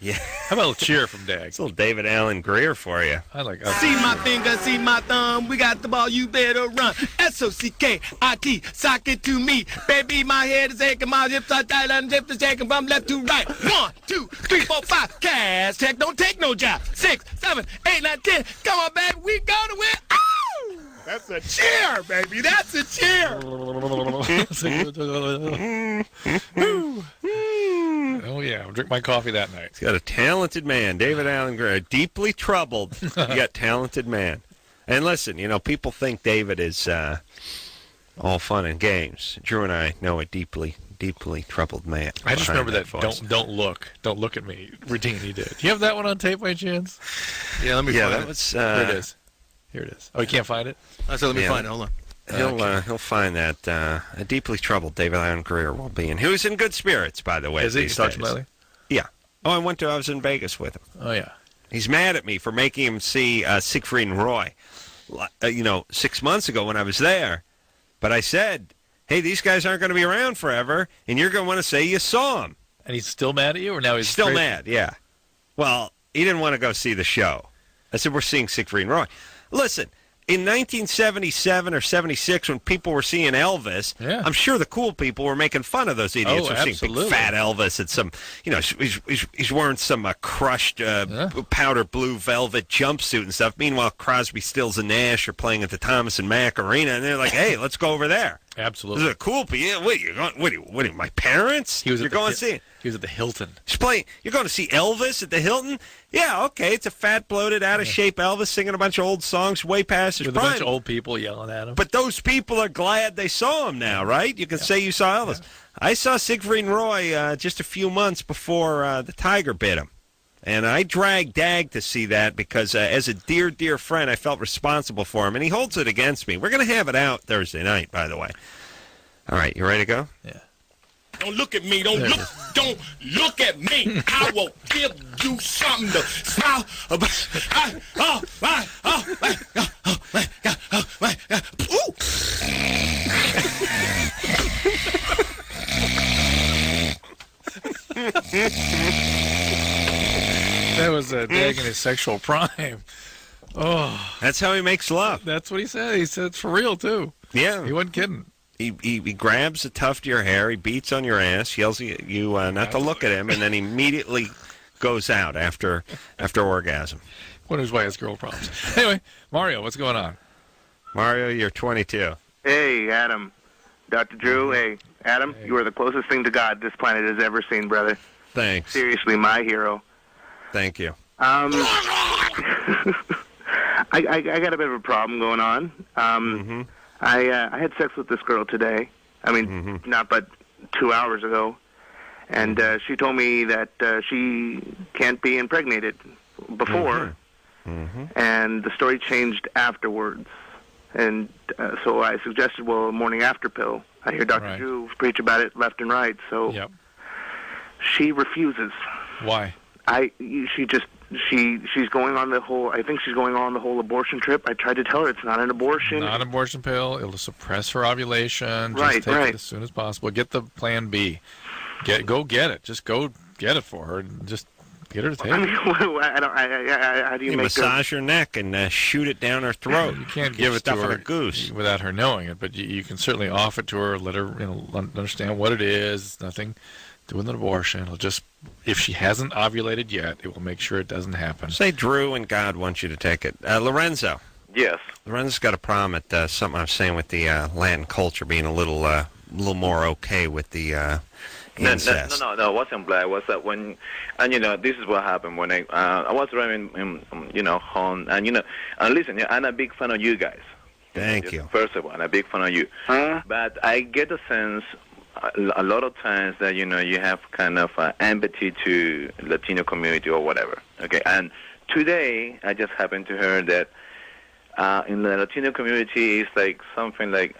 Yeah. How about a little cheer from Dag? It's a little David Allen Greer for you. I like. See my finger, see my thumb. We got the ball, you better run. SOCKIT, sock it to me. Baby, my head is aching, my hips are tight, and hips are shaking from left to right. 1, 2, 3, 4, 5. Cash check, don't take no job. 6, 7, 8, 9, 10. Come on, baby, we gonna win. Ow! That's a cheer, baby. That's a cheer. Oh, yeah. I'll drink my coffee that night. He's got a talented man, David Allen Greer. Deeply troubled, yet talented man. And listen, people think David is all fun and games. Drew and I know a deeply, deeply troubled man. I just remember that voice. don't look at me routine he did. Do you have that one on tape by chance? Yeah, let me find it. Was, Here it is. Here it is. Oh, you can't find it? So let me find it. Hold on. He'll find that a deeply troubled David Allen Greer will be in. Who's in good spirits, by the way. Is he? These Talked days. lately? Yeah. Oh, I was in Vegas with him. Oh, yeah. He's mad at me for making him see Siegfried and Roy, 6 months ago when I was there. But I said, hey, these guys aren't going to be around forever, and you're going to want to say you saw them. And he's still mad at you, or now he's still crazy? mad? Yeah. Well, he didn't want to go see the show. I said, we're seeing Siegfried and Roy. Listen, in 1977 or 76, when people were seeing Elvis, I'm sure the cool people were making fun of those idiots. Oh, We're seeing big fat Elvis and some, he's wearing some crushed powder blue velvet jumpsuit and stuff. Meanwhile, Crosby, Stills, and Nash are playing at the Thomas and Mack Arena, and they're like, hey, let's go over there. Absolutely. Those are cool people. Yeah, what are you, my parents? You're going to see it. He was at the Hilton. You're going to see Elvis at the Hilton? Yeah, okay. It's a fat, bloated, out-of-shape Elvis singing a bunch of old songs way past his With prime. a bunch of old people yelling at him. But those people are glad they saw him now, right? You can say you saw Elvis. Yeah. I saw Siegfried and Roy just a few months before the Tiger bit him. And I dragged Dag to see that because as a dear, dear friend, I felt responsible for him. And he holds it against me. We're going to have it out Thursday night, by the way. All right, you ready to go? Yeah. Don't look at me. Don't look at me. I will give you something to smile about. That was Dag in his sexual prime. Oh, that's how he makes love. That's what he said. He said it's for real too. Yeah, he wasn't kidding. He grabs the tuft of your hair, he beats on your ass, yells at you not to look at him, and then he immediately goes out after orgasm. Wonders why he has girl problems. Anyway, Mario, what's going on? Mario, you're 22. Hey, Adam. Dr. Drew, hey, Adam, you are the closest thing to God this planet has ever seen, brother. Thanks. Seriously, my hero. Thank you. I got a bit of a problem going on. I had sex with this girl today. I mean, not but 2 hours ago. And she told me that she can't be impregnated before. And the story changed afterwards. And so I suggested, a morning after pill. I hear Dr. Drew preach about it left and right. So she refuses. Why? She's going on the whole. I think she's going on the whole abortion trip. I tried to tell her it's not an abortion. Not an abortion pill. It'll suppress her ovulation. Right, just take it as soon as possible. Get the Plan B. Go get it. Just go get it for her. And just get her to take it. How do you make massage her neck and shoot it down her throat? You can't give it to stuff her in a goose without her knowing it. But you can certainly offer it to her. Let her understand what it is. Nothing doing an abortion. It'll just, if she hasn't ovulated yet, it will make sure it doesn't happen. Say Drew and God want you to take it. Lorenzo. Yes. Lorenzo's got a problem at something I was saying with the Latin culture being a little more okay with the incest. No. Wasn't black. Was that when, and this is what happened when I was driving, home, and and listen, I'm a big fan of you guys. Thank you. First of all, I'm a big fan of you. But I get the sense a lot of times that you have kind of empathy to Latino community or whatever. Okay, and today I just happened to hear that in the Latino community it's like something like,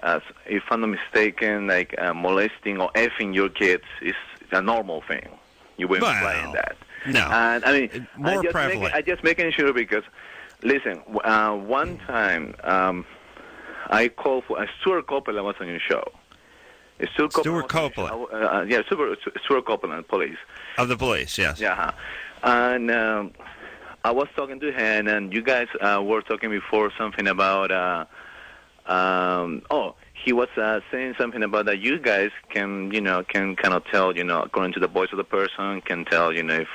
if I'm not mistaken, like molesting or effing your kids is a normal thing. You wouldn't play in that. No, and I mean more prevalent. I just making sure because listen, one time I called for Stuart Copeland was on your show. Stuart Copeland. Yeah, Stuart Copeland, police. Of the police, yes. Yeah. And I was talking to him, and you guys were talking before something about. He was saying something about that you guys can kind of tell, according to the voice of the person, can tell, if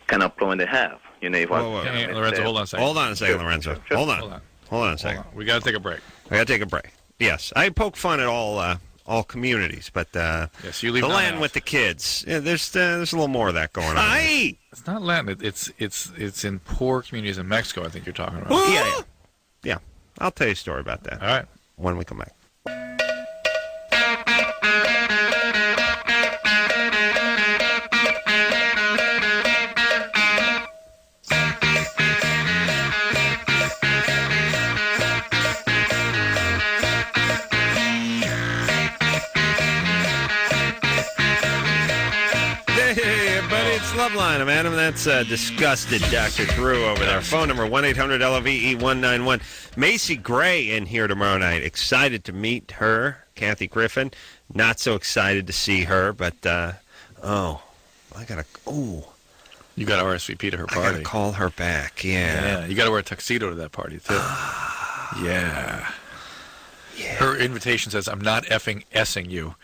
kind of problem they have. Lorenzo, hold on a second. Hold on a second, Lorenzo. Sure. Hold on a second. We got to take a break. We got to take a break. Yes, I poke fun at all communities, but yes, you leave the land out. with the kids. Yeah, there's a little more of that going on. Aye! It's not Latin. It's in poor communities in Mexico. I think you're talking about. Yeah. I'll tell you a story about that. All right, when we come back. Loveline of Adam. That's disgusted Dr. Drew over there. Phone number 1-800-LOVE-191. Macy Gray in here tomorrow night. Excited to meet her. Kathy Griffin. Not so excited to see her, but you got to RSVP to her party. I got to call her back. Yeah. You got to wear a tuxedo to that party too. Yeah. Her invitation says, "I'm not effing S-ing you.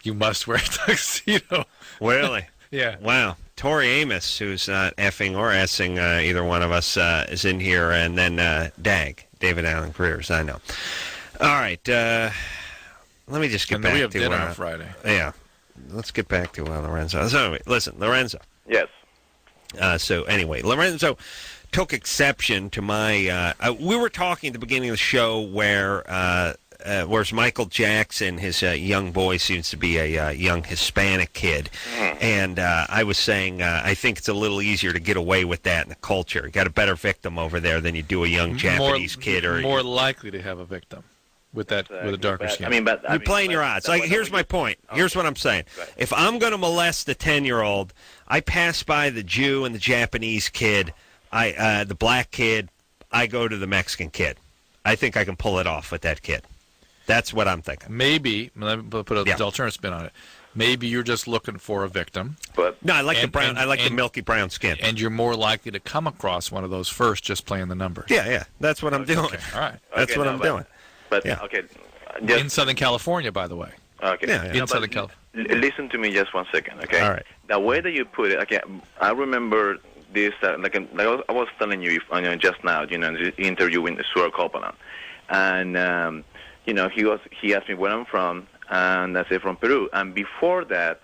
You must wear a tuxedo." Really? Yeah. Wow. Tori Amos, who's not effing or S-ing either one of us, is in here. And then David Allen Greers, I know. All right. Let me just get back to... we have dinner on Friday. Yeah. Let's get back to Lorenzo. So, listen, Lorenzo. Yes. So, anyway, Lorenzo took exception to my... we were talking at the beginning of the show whereas Michael Jackson, his young boy, seems to be a young Hispanic kid. And I was saying I think it's a little easier to get away with that in the culture. You got a better victim over there than you do a young Japanese kid. Or more likely to have a victim with a darker skin. You're playing your odds. Here's my point. Here's what I'm saying. If I'm going to molest the 10-year-old, I pass by the Jew and the Japanese kid, the black kid, I go to the Mexican kid. I think I can pull it off with that kid. That's what I'm thinking. Maybe, let me put an alternate spin on it. Maybe you're just looking for a victim. No, I like the brown. I like the milky brown skin. And you're more likely to come across one of those first, just playing the numbers. Yeah. That's what I'm doing. Okay. All right. That's what I'm doing. But in Southern California, by the way. Okay. Yeah. In Southern California. Listen to me just 1 second, okay? All right. The way that you put it, okay, I remember this. Like I was telling you, just now, the interview with Stuart Copeland, and. He asked me where I'm from, and I said from Peru. And before that,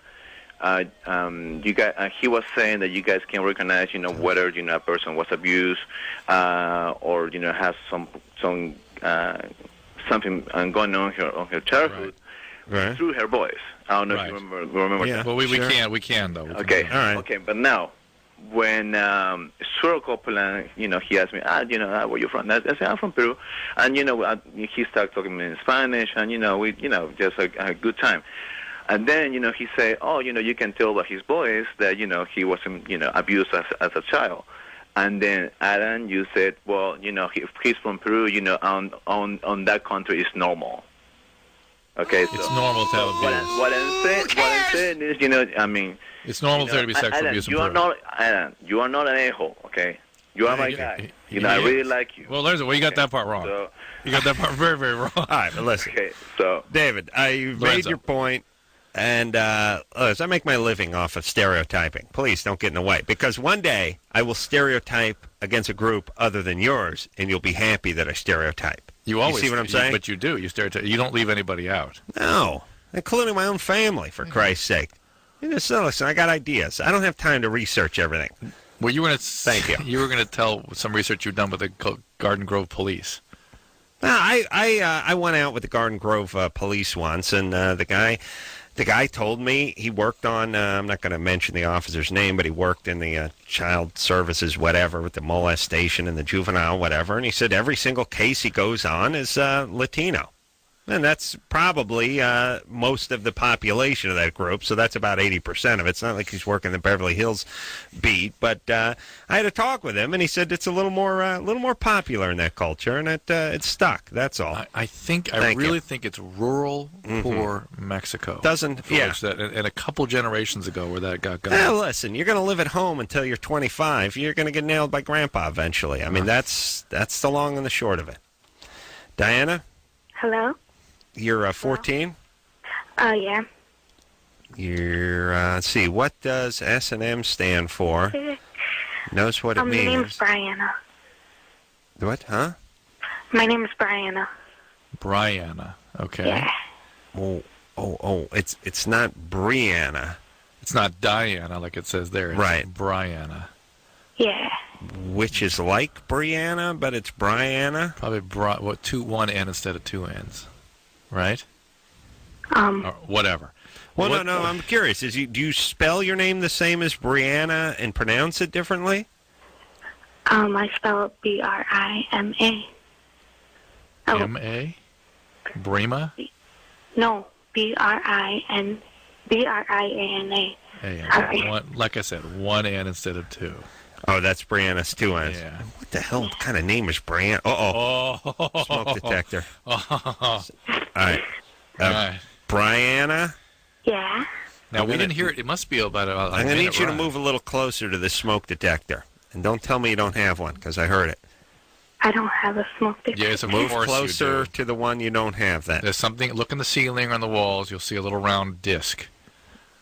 he was saying that you guys can recognize, whether a person was abused or has something going on her childhood through her voice. I don't know if you remember. Yeah. Well, we can though. Okay. All right. Okay, but now. When Stuart Copeland, he asked me, where you from? I said, I'm from Peru. And, he started talking to me in Spanish, and, we, just a good time. And then, he said, you can tell by his voice that, he wasn't, abused as a child. And then, Adam, you said, well, if he's from Peru, on that country, it's normal. Okay, it's normal to have abuse. What I'm saying is, it's normal for there to be sexual abuse in Peru. You are not an a-hole, okay? You are my guy. I really like you. Well, you got that part wrong. You got that part very, very wrong. All right, but listen. Okay, so David, you've made your point, and I make my living off of stereotyping. Please don't get in the way, because one day I will stereotype against a group other than yours, and you'll be happy that I stereotype. You always see what I'm saying? But you do. You stereotype. You don't leave anybody out. No, including my own family, for Christ's sake. Listen, I got ideas. I don't have time to research everything. Well, Thank you. You were going to tell some research you've done with the Garden Grove police. No, I went out with the Garden Grove police once, and the guy told me he worked on. I'm not going to mention the officer's name, but he worked in the child services, whatever, with the molestation and the juvenile, whatever. And he said every single case he goes on is Latino. And that's probably most of the population of that group, so that's about 80% of it. It's not like he's working the Beverly Hills beat, but I had a talk with him, and he said it's a little more popular in that culture, and it's stuck. That's all. I really think it's rural, poor Mexico. And a couple generations ago where that got going. Well, listen, you're going to live at home until you're 25. You're going to get nailed by Grandpa eventually. I mean, that's the long and the short of it. Diana? Hello? You're 14? Yeah. You're, let's see, what does S&M stand for? Knows what it means. My name's Brianna. What, huh? My name is Brianna. Brianna, okay. Yeah. It's not Brianna. It's not Diana like it says there. It's right. Brianna. Yeah. Which is like Brianna, but it's Brianna? Probably one N instead of two N's. Right? Or whatever. Well, no, I'm curious. Do you spell your name the same as Brianna and pronounce it differently? I spell it B-R-I-M-A. M-A? Brima? No, B-R-I-A-N-A. Like I said, one N instead of two. Oh, that's Brianna's two N's. Yeah. What the hell kind of name is Brianna? Uh-oh. Smoke detector. All right. Brianna? Yeah. Now, we didn't hear it. It must be about I'm going to need you to move a little closer to the smoke detector. And don't tell me you don't have one, because I heard it. I don't have a smoke detector. Yes, move closer to the one you don't have then. There's something, look in the ceiling or on the walls, you'll see a little round disc.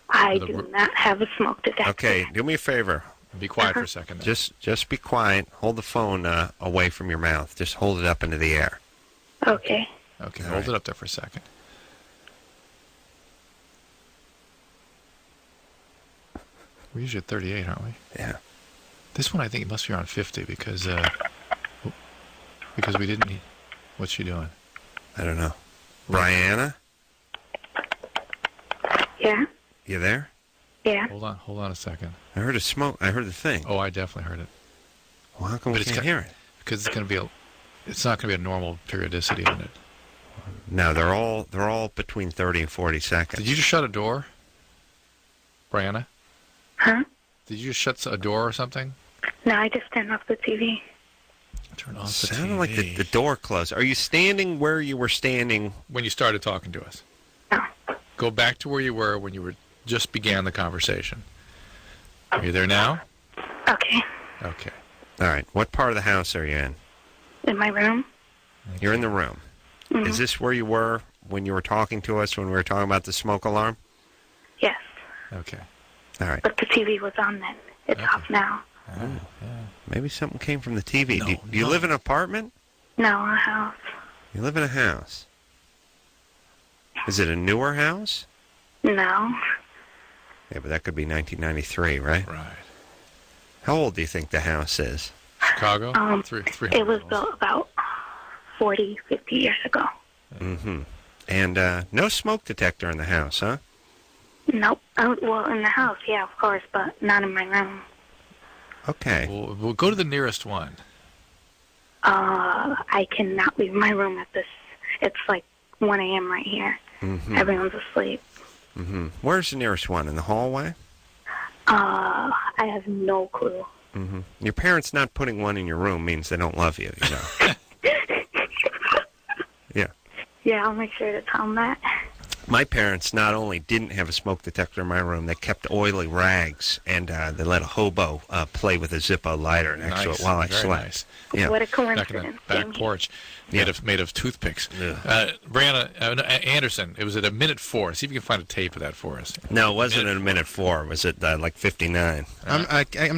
I do not have a smoke detector. Okay, do me a favor. Be quiet for a second. Then. Just be quiet. Hold the phone away from your mouth. Just hold it up into the air. Okay. Okay, hold it up there for a second. We're usually at 38, aren't we? Yeah. This one, I think it must be around 50 because we didn't need... What's she doing? I don't know. Brianna? Yeah? You there? Yeah. Hold on a second. I heard a smoke. I heard the thing. Oh, I definitely heard it. Well, how come we can't hear it? Because it's going to be it's not going to be a normal periodicity on it. No, they're all between 30 and 40 seconds. Did you just shut a door, Brianna? Huh? Did you just shut a door or something? No, I just turned off the TV. Turn off the TV. Sounded like the door closed. Are you standing where you were standing when you started talking to us? No. Go back to where you were when you just began the conversation. Are you there now? Okay. Okay. All right. What part of the house are you in? In my room. You're in the room. Mm-hmm. Is this where you were when you were talking to us when we were talking about the smoke alarm? Yes. Okay. All right. But the TV was on then. It's off now. Oh, yeah. Maybe something came from the TV. Do you live in an apartment? No, a house. You live in a house. Is it a newer house? No. Yeah, but that could be 1993, right? Right. How old do you think the house is? Chicago? It was built about 40, 50 years ago. Mm-hmm. And no smoke detector in the house, huh? Nope. Well, in the house, yeah, of course, but not in my room. Okay. We'll go to the nearest one. I cannot leave my room at this. It's like 1 a.m. right here. Mm-hmm. Everyone's asleep. Mm-hmm. Where's the nearest one? In the hallway? I have no clue. Mm-hmm. Your parents not putting one in your room means they don't love you, you know. Yeah. Yeah, I'll make sure to tell them that. My parents not only didn't have a smoke detector in my room, they kept oily rags, and they let a hobo play with a Zippo lighter next to it while I slept. Nice. Yeah. What a coincidence. Back porch made of toothpicks. Yeah. Brianna Anderson, it was at 1:04. See if you can find a tape of that for us. No, it wasn't at 1:04. Was it like 59? I'm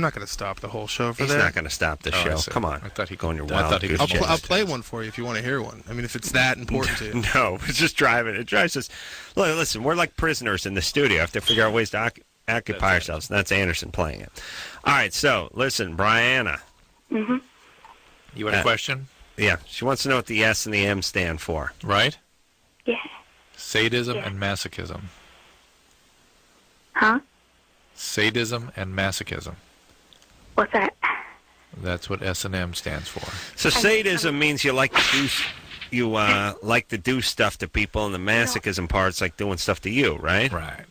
not going to stop the whole show for He's that. not going to stop the show. Come on. I thought he go on your I'll wild. play one for you if you want to hear one. I mean, if it's that important to you. No, it's just driving. It drives us. Look, listen, we're like prisoners in the studio. We have to figure out ways to occupy ourselves. And that's Anderson playing it. All right, so listen, Brianna. Mm-hmm. You had a question? Yeah, she wants to know what the S and the M stand for. Right? Yeah. Sadism and masochism. Huh? Sadism and masochism. What's that? That's what S&M stands for. So sadism means you like to do. you like to do stuff to people, and the masochism part's like doing stuff to you, right? Right.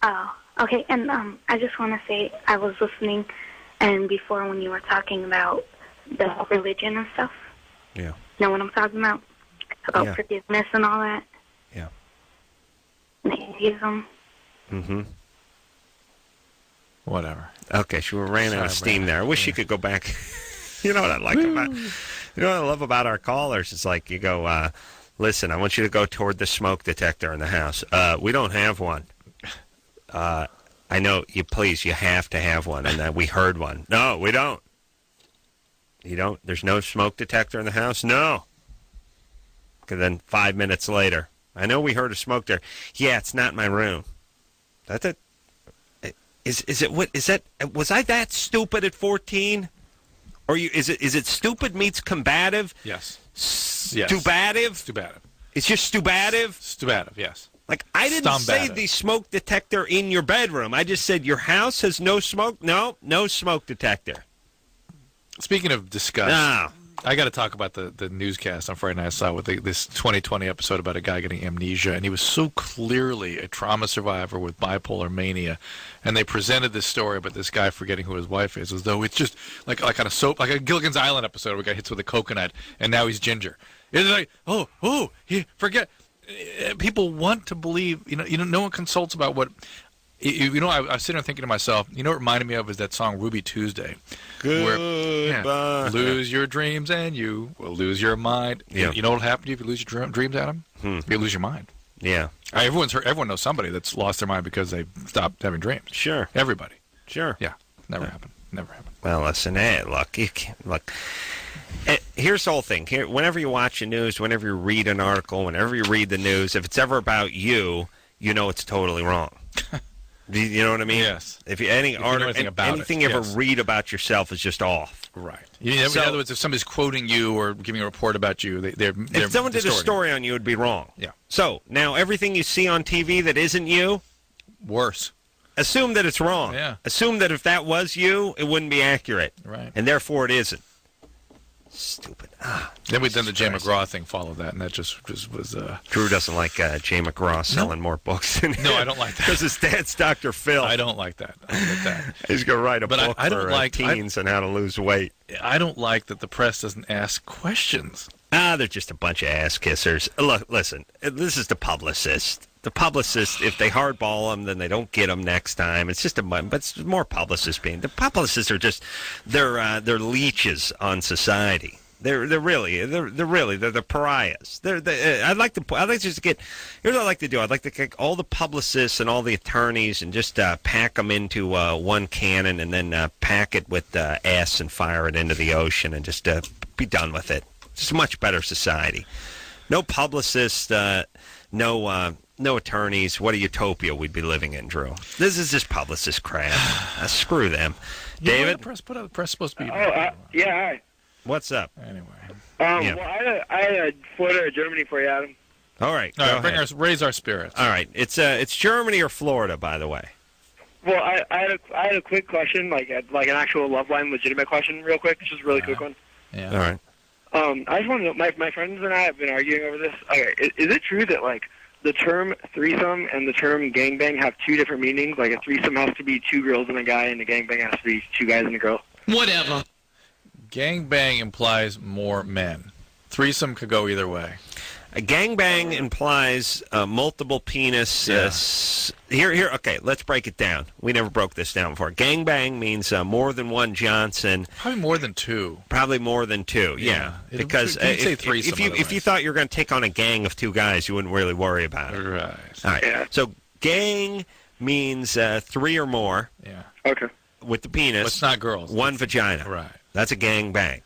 Oh, okay. And I just want to say I was listening, and before when you were talking about the religion and stuff. Yeah. You know what I'm talking about? About forgiveness and all that. Yeah. And atheism. Mm-hmm. Whatever. Okay, she ran out of steam there. I wish she could go back. You know what I like about, you know what I love about our callers? It's like you go, listen, I want you to go toward the smoke detector in the house. We don't have one. I know you. Please, you have to have one. And we heard one. No, we don't. You don't. There's no smoke detector in the house. No. And then 5 minutes later, I know we heard a smoke there. Yeah, it's not in my room. That's it. Is it what is that? Was I that stupid at 14? Or is it stupid meets combative? Yes. Stubative? Stubative. It's just stubative? Stubative, yes. Like, I didn't say the smoke detector in your bedroom. I just said your house has no smoke? No smoke detector. Speaking of disgust, I got to talk about the newscast on Friday night. I saw with this 2020 episode about a guy getting amnesia, and he was so clearly a trauma survivor with bipolar mania. And they presented this story about this guy forgetting who his wife is, as though it's just like on a soap, like a Gilligan's Island episode where a guy hits with a coconut, and now he's ginger. It's like, he forget. People want to believe. No one consults about what. I was sitting there thinking to myself, what it reminded me of is that song Ruby Tuesday. Goodbye. Lose your dreams and you will lose your mind. Yeah. You know what will happen to you if you lose your dreams, Adam? You lose your mind. Yeah. Everyone knows somebody that's lost their mind because they stopped having dreams. Sure. Everybody. Sure. Yeah. Never happened. Never happened. Well, listen, look. Here's the whole thing. Whenever you watch the news, whenever you read an article, whenever you read the news, if it's ever about you, you know it's totally wrong. You know what I mean? Yes. If you anything you ever read about yourself is just off. Right. In other words, if somebody's quoting you or giving a report about you, they're if someone did a story on you, it would be wrong. Yeah. So now everything you see on TV that isn't you, worse. Assume that it's wrong. Yeah. Assume that if that was you, it wouldn't be accurate. Right. And therefore it isn't. Stupid. Then the Jay McGraw thing followed that, and that just was. Drew doesn't like Jay McGraw selling more books. No, I don't like that. Because his dad's Dr. Phil. I don't like that. I don't get that. He's going to write a book for teens and how to lose weight. I don't like that the press doesn't ask questions. They're just a bunch of ass kissers. Look, listen, this is the publicist. The publicists, if they hardball them, then they don't get them next time. It's just but it's more publicists being. The publicists are just they're leeches on society. They're the pariahs. I'd like to just get. Here's what I'd like to do. I'd like to take all the publicists and all the attorneys and just pack them into one cannon and then pack it with ass and fire it into the ocean and just be done with it. It's a much better society. No publicists. No attorneys. What a utopia we'd be living in, Drew. This is just publicist crap. Screw them. David? The press is supposed to be... Hi. What's up? Anyway. Well, I had a Florida or Germany for you, Adam. All right. Raise our spirits. All right. It's Germany or Florida, by the way. Well, I had a quick question, like an actual Loveline legitimate question, real quick. Just a really quick one. Yeah. All right. I just want to know, my friends and I have been arguing over this. Okay, is it true that, like, the term threesome and the term gangbang have two different meanings? Like, a threesome has to be two girls and a guy, and a gangbang has to be two guys and a girl? Whatever. Gangbang implies more men. Threesome could go either way. A gangbang implies multiple penis. Here. Okay, let's break it down. We never broke this down before. Gangbang means more than one Johnson. Probably more than two. Probably more than two. Yeah. Because if you thought you were going to take on a gang of two guys, you wouldn't really worry about it. Right. All right. Yeah. So gang means three or more. Yeah. Okay. With the penis. But it's not girls. One vagina. Right. That's a gangbang.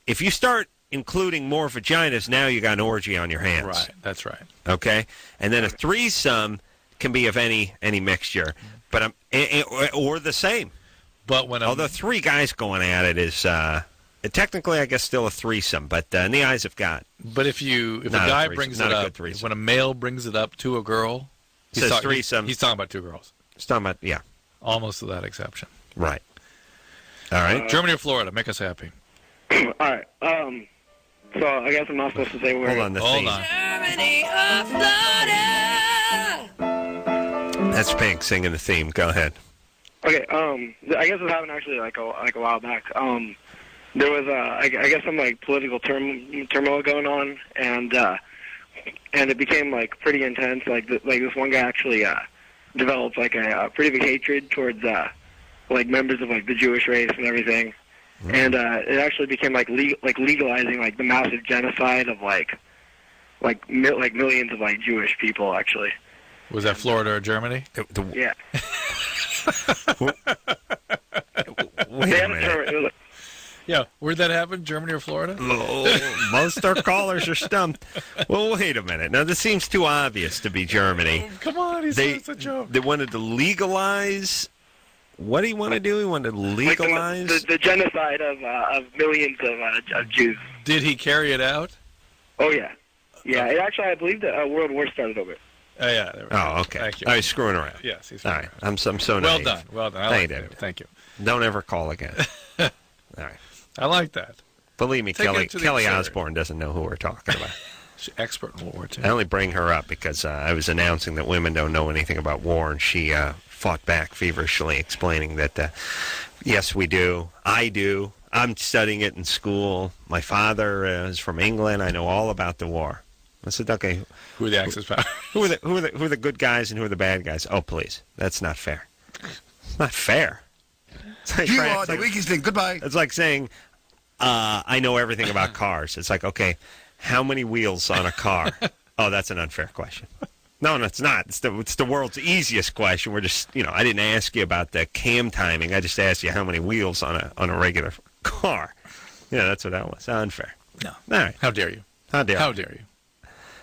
If you start including more vaginas, now you got an orgy on your hands. Right, that's right. Okay, and then a threesome can be of any mixture, but or the same. But although three guys going at it is technically, I guess, still a threesome, but in the eyes of God. But if a guy brings it up, when a male brings it up to a girl, says threesome. He's talking about two girls. He's talking about almost to that exception. Right. All right. Germany or Florida, make us happy. All right. So I guess I'm not supposed to say where. Hold on, Hold on. Germany or Florida. That's Pink singing the theme. Go ahead. Okay, I guess it happened actually like a while back. There was I guess some like political turmoil going on, and it became like pretty intense. Like this one guy actually developed like a pretty big hatred towards like members of like the Jewish race and everything, and it actually became like legalizing like the massive genocide of like millions of like Jewish people actually. Was that Florida or Germany? Yeah. Wait a minute. Yeah, where'd that happen? Germany or Florida? Most our callers are stumped. Well, wait a minute. Now, this seems too obvious to be Germany. Come on, it's a joke. They wanted to legalize. What do you want to do? He wanted to legalize like the genocide of millions of Jews. Did he carry it out? Oh yeah, yeah. It actually, I believe that World War started over it. Oh yeah. There we go. Oh, okay. Thank you. Oh, he's screwing around. Yes, he's all screwing right. I'm so Well naive. done. Well done. I like that. Thank you. Don't ever call again. All right. I like that. Believe me, Take it to the Kelly absurd. Osbourne doesn't know who we're talking about. She's expert in World War II. I only bring her up because I was announcing that women don't know anything about war, and she fought back feverishly, explaining that, yes, we do. I do. I'm studying it in school. My father is from England. I know all about the war. I said, okay. Who are the Axis powers? Who are the good guys and who are the bad guys? Oh, please. That's not fair. It's not fair. It's like, You are the weakest link. Goodbye. It's like saying, I know everything about cars. It's like, okay, how many wheels on a car? Oh, that's an unfair question. No, it's not. It's the world's easiest question. We're just, I didn't ask you about the cam timing. I just asked you how many wheels on a regular car. Yeah, that's what that was. Unfair. No. All right. How dare you? How dare you?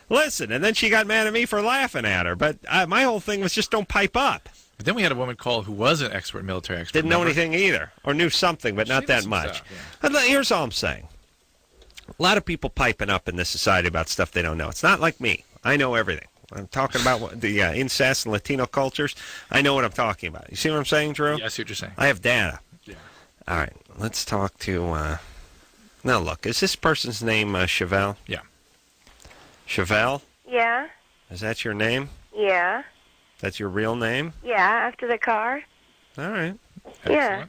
Listen, and then she got mad at me for laughing at her. But my whole thing was just don't pipe up. But then we had a woman call who was an expert, military expert. Didn't know anything either, or knew something, but not that much. Stuff, And Here's all I'm saying. A lot of people piping up in this society about stuff they don't know. It's not like me. I know everything. I'm talking about the incest and Latino cultures. I know what I'm talking about. You see what I'm saying, Drew? Yeah, I see what you're saying. I have data. Yeah. All right, let's talk to... Now, look, is this person's name Chevelle? Yeah. Chevelle? Yeah. Is that your name? Yeah. That's your real name? Yeah. After the car. All right. Yeah.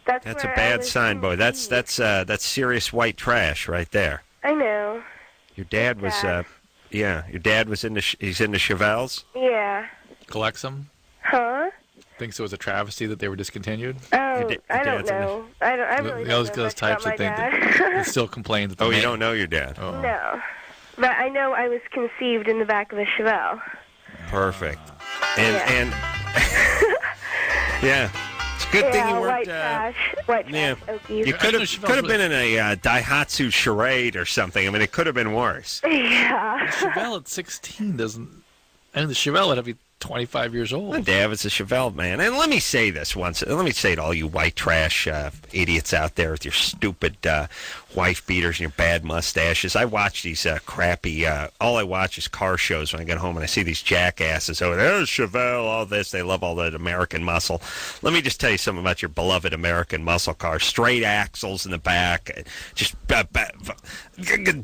That's a where I bad was sign, boy. That's serious white trash right there. I know. Your dad was, your dad was he's into Chevelles? Yeah. Collects them? Huh? Thinks it was a travesty that they were discontinued? Oh, I don't know. I really don't know those much types about of my things dad. that still complain that the you man- don't know your dad? Oh. No. But I know I was conceived in the back of a Chevelle. Perfect. And yeah. It's a good thing you weren't... white trash. White trash. Okies. You could have been in a Daihatsu charade or something. I mean, it could have been worse. Yeah. The Chevelle at 16 doesn't... I mean, the Chevelle would have to be 25 years old. My dad was a Chevelle man. And let me say this once. Let me say to all you white trash idiots out there with your stupid wife beaters and your bad mustaches. I watch these crappy... all I watch is car shows when I get home, and I see these jackasses. Oh, there's Chevelle, all this. They love all that American muscle. Let me just tell you something about your beloved American muscle car. Straight axles in the back. Just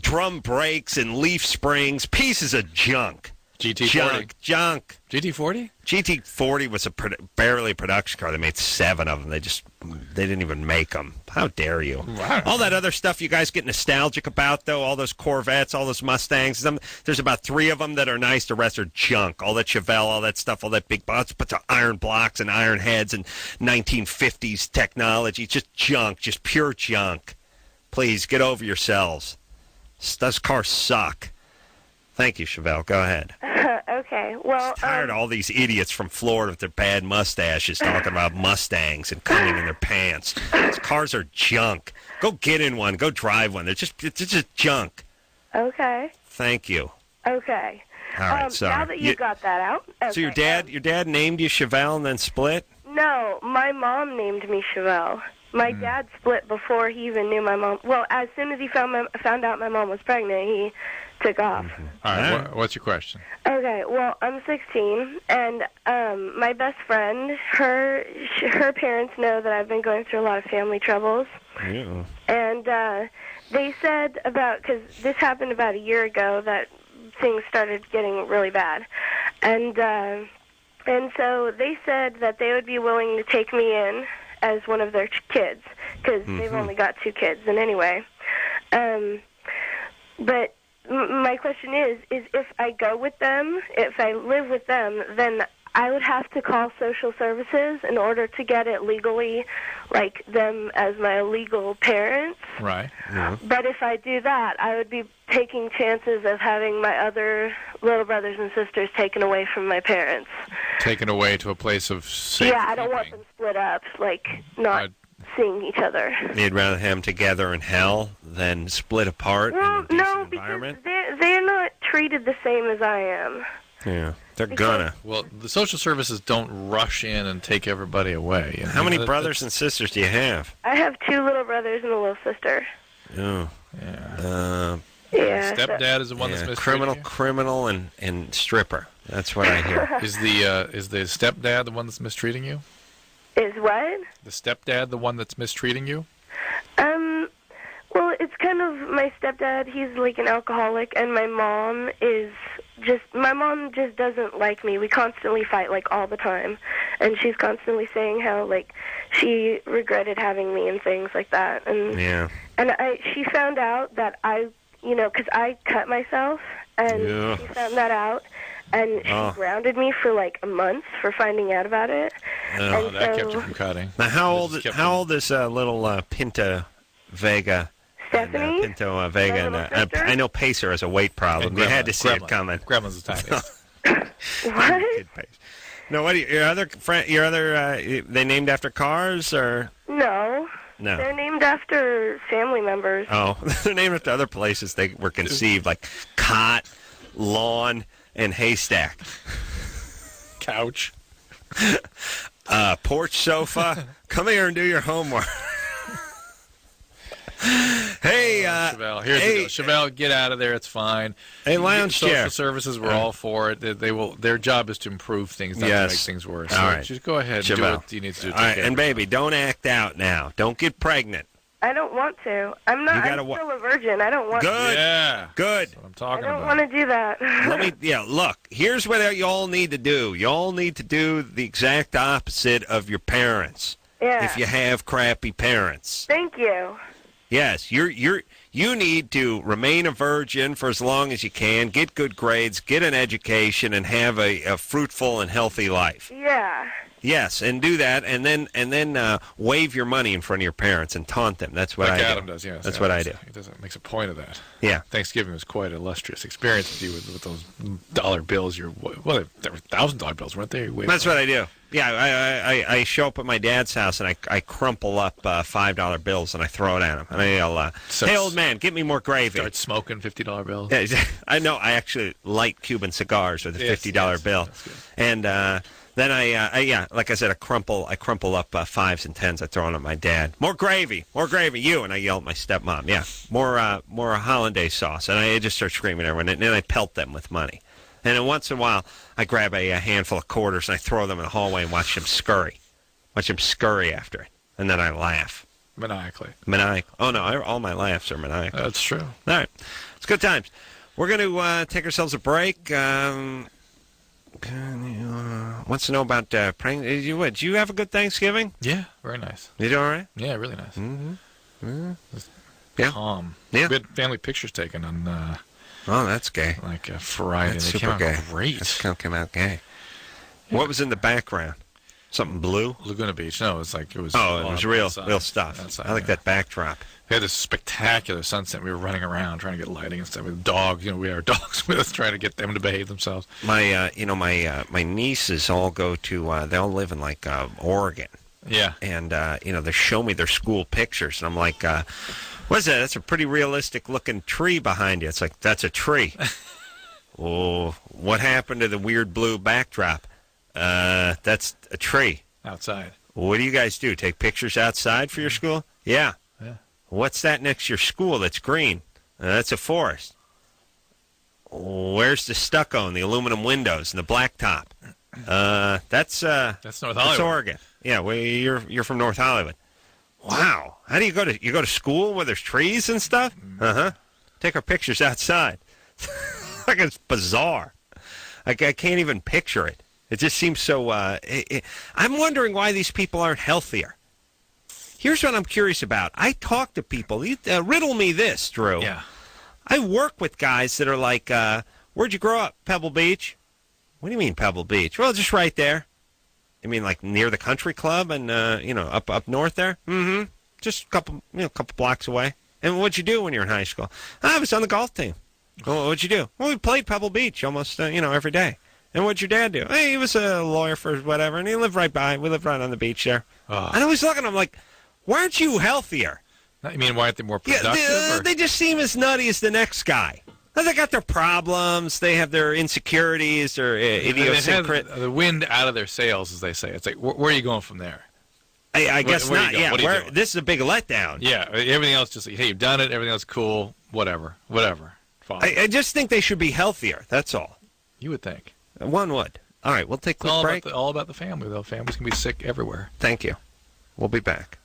drum brakes and leaf springs. Pieces of junk. GT40. Junk. GT40? GT40 was barely a production car. They made 7 of them. They didn't even make them. How dare you? Wow. All that other stuff you guys get nostalgic about, though, all those Corvettes, all those Mustangs, there's about 3 of them that are nice. The rest are junk. All that Chevelle, all that stuff, all that big bunch of iron blocks and iron heads and 1950s technology. Just junk. Just pure junk. Please, get over yourselves. Those cars suck. Thank you, Chevelle. Go ahead. Okay. Well, Tired of all these idiots from Florida with their bad mustaches talking about Mustangs and coming in their pants. These cars are junk. Go get in one. Go drive one. It's just junk. Okay. Thank you. Okay. All right. Sorry. Now that you got that out. Okay. So your dad named you Chevelle and then split? No, my mom named me Chevelle. My dad split before he even knew my mom. Well, as soon as he found out my mom was pregnant, he took off. All right, what's your question? Okay, well, I'm 16, and my best friend, her parents know that I've been going through a lot of family troubles. Yeah. And they said because this happened about a year ago, that things started getting really bad. And so they said that they would be willing to take me in as one of their kids, because they've only got 2 kids. And anyway, but my question is if I go with them, if I live with them, then I would have to call social services in order to get it legally, like them as my legal parents. Right. Yeah. But if I do that, I would be taking chances of having my other little brothers and sisters taken away from my parents. Taken away to a place of safety. Yeah, I don't want them split up, like not seeing each other. You'd rather have them together in hell than split apart in a decent environment? They're not treated the same as I am. Yeah, they're gonna. Well, the social services don't rush in and take everybody away. How many brothers and sisters do you have? I have 2 little brothers and a little sister. Oh. Yeah. Yeah. Stepdad is the one that's mistreating criminal, and stripper. That's what I hear. Is the stepdad the one that's mistreating you? Is what? The stepdad the one that's mistreating you? Well, it's kind of my stepdad. He's like an alcoholic, and my mom just doesn't like me. We constantly fight, like, all the time, and she's constantly saying how, like, she regretted having me and things like that. And yeah. And she found out that because I cut myself, and she found that out, and she grounded me for like a month for finding out about it. Oh, that kept you from cutting. Now, how old is little Pinto Vega? Stephanie? Pinto Vega. And, I know Pacer has a weight problem. You had to see it coming. Gremlin's the tiniest. What? No, what? Your other friend? They named after cars or? No. No. They're named after family members. Oh, they're named after other places they were conceived, like cot, lawn, and haystack. Couch. Porch sofa. Come here and do your homework. Hey, Chevelle, here's the deal. Chevelle, get out of there. It's fine. Hey, lounge social chair. services, we're all for it. They will. Their job is to improve things, not to make things worse. All so right. just go ahead and do what you need to do. All right, and baby, don't act out now. Don't get pregnant. I don't want to. I'm not. I'm still a virgin. I don't want to. Good. Yeah. Good. That's what I'm talking I don't about. want to do that. Look, here's what you all need to do. You all need to do the exact opposite of your parents. Yeah. If you have crappy parents. Thank you. Yes, you need to remain a virgin for as long as you can, get good grades, get an education, and have a fruitful and healthy life. Yeah. Yes, and do that, and then wave your money in front of your parents and taunt them. That's what like I Adam do. does, yes. That's what I do. He makes a point of that. Yeah. Thanksgiving was quite an illustrious experience with you with those dollar bills. They were $1,000 bills, weren't they? That's what I do. Yeah, I show up at my dad's house and I crumple up $5 bills and I throw it at him and I yell, "Hey, old man, get me more gravy." Start smoking $50 bills. Yeah, I know. I actually light Cuban cigars with a $50 bill, and then I like I said, I crumple up 5s and 10s. I throw them at my dad. More gravy, you, and I yell at my stepmom. Yeah, more hollandaise sauce, and I just start screaming at everyone, and then I pelt them with money. And then once in a while, I grab a handful of quarters and I throw them in the hallway and watch them scurry after it. And then I laugh. Maniacally. Oh, no, all my laughs are maniacal. That's true. All right. It's good times. We're going to take ourselves a break. Wants to know about praying. Did you have a good Thanksgiving? Yeah, very nice. You do all right? Yeah, really nice. Mm-hmm. Yeah. Calm. Yeah. We had family pictures taken on... oh, that's gay. Like Friday. That's they super came out gay. Great. That came out gay. Yeah. What was in the background? Something blue? Laguna Beach. No, it was. Oh, it was real stuff. Outside, I like that backdrop. We had this spectacular sunset. We were running around trying to get lighting and stuff with dogs. We had our dogs with us, trying to get them to behave themselves. My, my nieces all go to. They all live in like Oregon. Yeah. And they show me their school pictures, and I'm like, what is that? That's a pretty realistic looking tree behind you. It's like, that's a tree. Oh, what happened to the weird blue backdrop? That's a tree. Outside. What do you guys do? Take pictures outside for your school? Yeah. Yeah. What's that next to your school that's green? That's a forest. Where's the stucco and the aluminum windows and the blacktop? That's North Hollywood. That's Oregon. Yeah, well, you're from North Hollywood. Wow. How do you go to school where there's trees and stuff? Take our pictures outside. Like it's bizarre. I can't even picture it. It just seems so. I'm wondering why these people aren't healthier. Here's what I'm curious about. I talk to people. Riddle me this, Drew. Yeah. I work with guys that are like, where'd you grow up? Pebble Beach. What do you mean Pebble Beach? Well, just right there. You mean like near the country club and up north there? Mm-hmm. Just a couple blocks away. And what'd you do when you were in high school? I was on the golf team. Well, what'd you do? Well, we played Pebble Beach almost every day. And what'd your dad do? Hey, he was a lawyer for whatever, and he lived right by. We lived right on the beach there. And I was looking at him like, why aren't you healthier? You mean why aren't they more productive? Yeah, they just seem as nutty as the next guy. They got their problems. They have their insecurities, their idiosyncrasies. The wind out of their sails, as they say. It's like, where are you going from there? I guess where not. Yeah, this is a big letdown. Yeah, everything else just, hey, you've done it. Everything else cool. Whatever. Fine. I just think they should be healthier. That's all. You would think. One would. All right, we'll take a quick break. All about the family, though. Families can be sick everywhere. Thank you. We'll be back.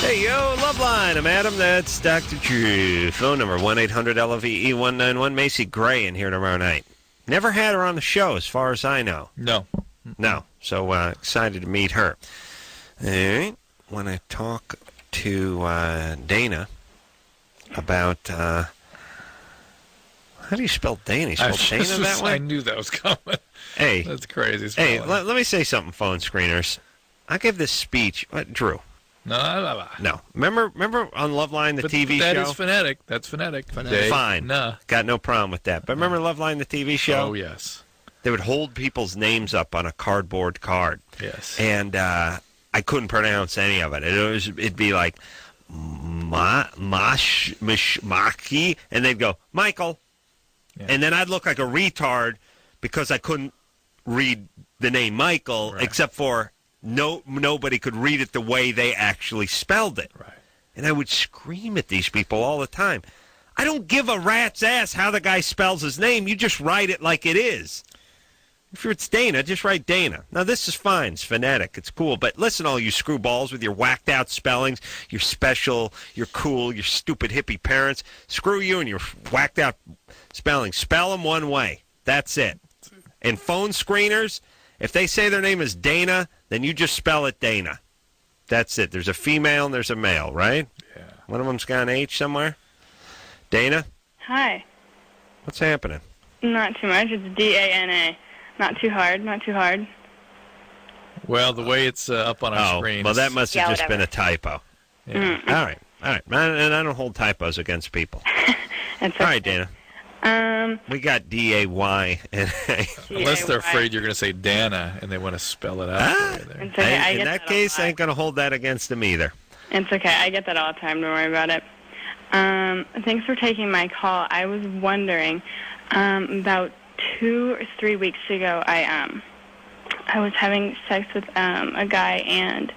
Hey, yo, Loveline. I'm Adam. That's Dr. Drew. Phone number 1-800-LOVE-191. Macy Gray in here tomorrow night. Never had her on the show, as far as I know. No. So excited to meet her. All right. Want to talk to Dana about... how do you spell Dana? You spell Dana that way? I knew that was coming. Hey. That's crazy. Hey, let me say something, phone screeners. I gave this speech... Drew. No. Remember on Loveline, the TV show? That is phonetic. That's phonetic. Fine. No. Got no problem with that. But remember Loveline, the TV show? Oh, yes. They would hold people's names up on a cardboard card. Yes. And I couldn't pronounce any of it. It'd be like, Maki, and they'd go, Michael. Yeah. And then I'd look like a retard because I couldn't read the name Michael, except for... nobody could read it the way they actually spelled it. Right. And I would scream at these people all the time. I don't give a rat's ass how the guy spells his name. You just write it like it is. If it's Dana, just write Dana. Now, this is fine. It's phonetic. It's cool. But listen, all you screwballs with your whacked-out spellings, your special, your cool, your stupid hippie parents. Screw you and your whacked-out spellings. Spell them one way. That's it. And phone screeners, if they say their name is Dana, then you just spell it Dana. That's it. There's a female and there's a male, right? Yeah. One of them's got an H somewhere. Dana? Hi. What's happening? Not too much. It's D-A-N-A. Not too hard. Well, the way it's up on our screen. Well, that must have just been a typo. Yeah. All right. And I don't hold typos against people. That's all right, Dana. We got D-A-Y-N-A. Unless they're afraid you're going to say Dana and they want to spell it out for you there. It's okay. In that case, I ain't going to hold that against them either. It's okay. I get that all the time. Don't worry about it. Thanks for taking my call. I was wondering, about 2 or 3 weeks ago, I was having sex with a guy, and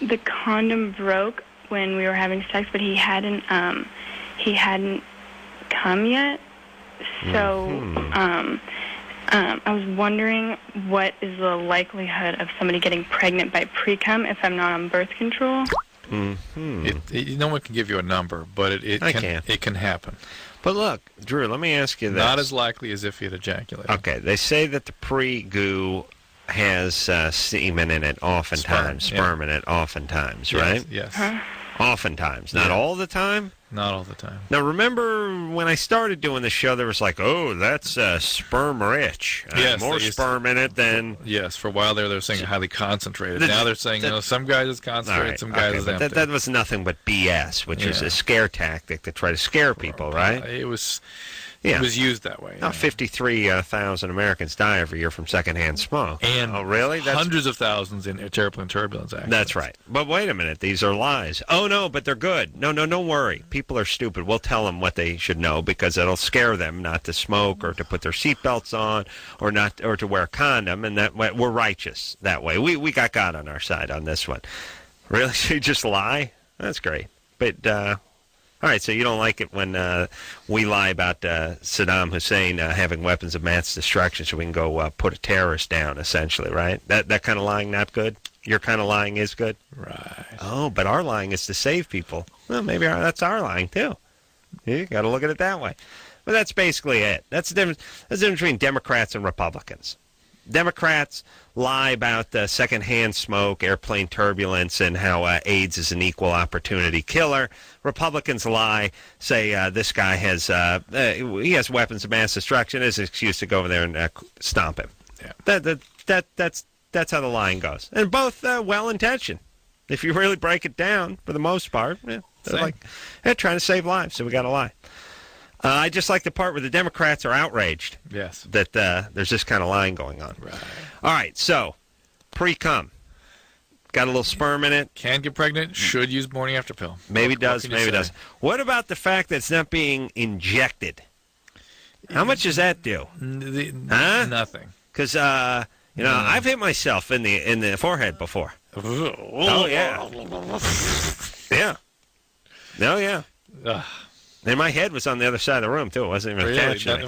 the condom broke when we were having sex, but he hadn't come yet. So I was wondering, what is the likelihood of somebody getting pregnant by pre-cum if I'm not on birth control? No one can give you a number, but it can happen. But look, Drew, let me ask you this. Not as likely as if you'd ejaculated. Okay, they say that the pre-goo has semen in it oftentimes, sperm in it oftentimes, right? Yes. Oftentimes. Not all the time? Not all the time. Now, remember when I started doing the show, there was like, oh, that's sperm rich. Yes, more sperm in it than... Yes, for a while there, they were saying highly concentrated. Now they're saying, some guys it's concentrated, some guys it's empty. That was nothing but BS, which is a scare tactic to try to scare people, right? It was... Yeah. It was used that way. 53,000 Americans die every year from secondhand smoke. And really? hundreds of thousands in airplane turbulence accidents. That's right. But wait a minute. These are lies. Oh, no, but they're good. No, don't worry. People are stupid. We'll tell them what they should know because it'll scare them not to smoke or to put their seatbelts on or to wear a condom. And that we're righteous that way. We got God on our side on this one. Really? So you just lie? That's great. But... all right, so you don't like it when we lie about Saddam Hussein having weapons of mass destruction so we can go put a terrorist down, essentially, right? That kind of lying not good? Your kind of lying is good? Right. Oh, but our lying is to save people. Well, maybe that's our lying, too. You got to look at it that way. But that's basically it. That's the difference between Democrats and Republicans. Democrats lie about secondhand smoke, airplane turbulence, and how AIDS is an equal opportunity killer. Republicans lie, say this guy has he has weapons of mass destruction as an excuse to go over there and stomp him. Yeah. That's how the lying goes, and both well-intentioned. If you really break it down, for the most part, they're trying to save lives, so we got to lie. I just like the part where the Democrats are outraged. Yes. That there's this kind of lying going on. Right. All right, so, pre-cum. Got a little sperm in it. Can get pregnant. Should use morning after pill. Maybe does, maybe doesn't. What about the fact that it's not being injected? How much does that do? Huh? Nothing. Because, I've hit myself in the forehead before. Oh, yeah. Yeah. Oh, yeah. And my head was on the other side of the room, too. It wasn't even attached to me.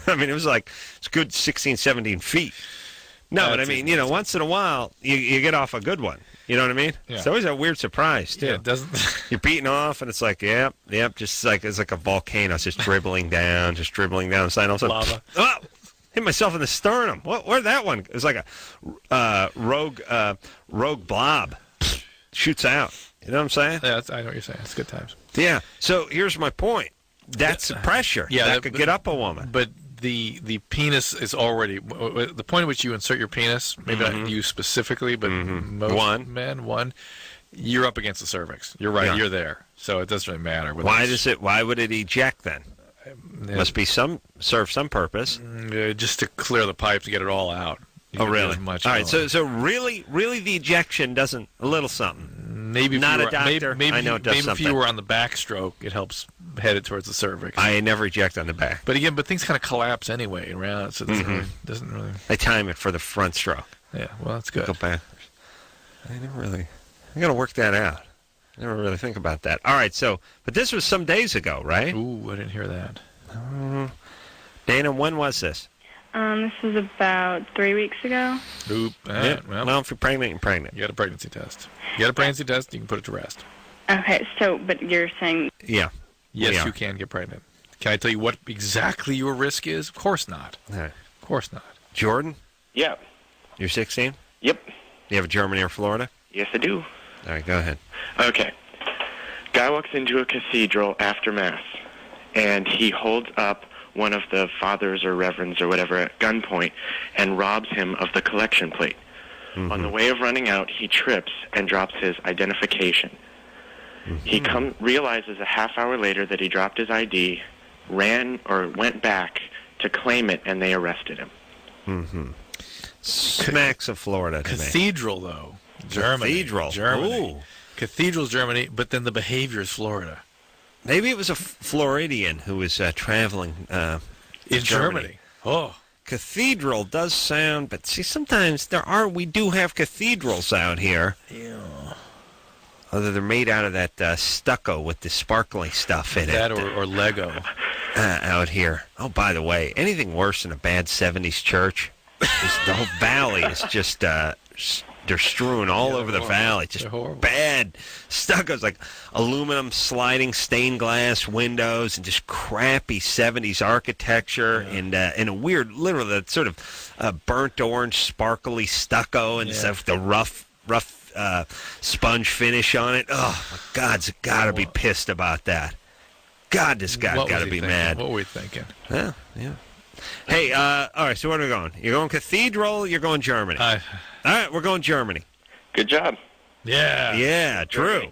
I mean, it's good 16, 17 feet. No, but I mean, once in a while, you get off a good one. You know what I mean? Yeah. It's always a weird surprise, too. Yeah, it doesn't... You're beating off, and it's like, yep, just like it's like a volcano. It's just dribbling down the side. All of a sudden, lava. Oh! Hit myself in the sternum. Where'd that one? It was like a rogue blob. Shoots out. You know what I'm saying? Yeah, I know what you're saying. It's good times. Yeah. So here's my point. That's the pressure. Yeah, that could get up a woman. But the penis is already the point at which you insert your penis. Maybe not you specifically, but most men. You're up against the cervix. You're right. Yeah. You're there. So it doesn't really matter. Why would it eject then? Must be serve some purpose. Just to clear the pipes to get it all out. Oh, really? All right. So really, the ejection doesn't a little something. Maybe not a doctor. Maybe I know it does maybe something. if you were on the backstroke, it helps head it towards the cervix. I never eject on the back. But again, things kind of collapse anyway around, so it doesn't really. I time it for the front stroke. Yeah, well, that's good. Go backwards. I got to work that out. I never really think about that. All right, but this was some days ago, right? Ooh, I didn't hear that. Dana, when was this? This was about 3 weeks ago. Oop. Well, if you're pregnant, you're pregnant. You got a pregnancy test. You can put it to rest. Okay, but you're saying... Yeah. Yes, you can get pregnant. Can I tell you what exactly your risk is? Of course not. Right. Of course not. Jordan? Yeah. You're 16? Yep. You have a Germany or Florida? Yes, I do. All right, go ahead. Okay. Guy walks into a cathedral after Mass, and he holds up one of the fathers or reverends or whatever at gunpoint and robs him of the collection plate. Mm-hmm. On the way of running out, he trips and drops his identification. Mm-hmm. He realizes a half hour later that he dropped his ID, went back to claim it, and they arrested him. Mm-hmm. Smacks of Florida to Cathedral, though. Germany. Ooh. Cathedral's Germany, but then the behavior is Florida. Maybe it was a Floridian who was traveling in Germany. Oh. Cathedral does sound, but see, sometimes we do have cathedrals out here. Yeah. Although they're made out of that stucco with the sparkly stuff in that it. That or Lego. Out here. Oh, by the way, anything worse than a bad 70s church? The whole valley is just... they're strewn all over the valley. Just bad stuccos, like aluminum sliding stained glass windows and just crappy 70s architecture and a weird, literally, that sort of burnt orange, sparkly stucco and stuff, the rough sponge finish on it. Oh, my God's got to be pissed about that. God, this guy's got to be mad. What were we thinking? Yeah. Hey, all right, so where are we going? You're going Cathedral, you're going Germany. All right, we're going Germany. Good job. Yeah. Yeah, Drew.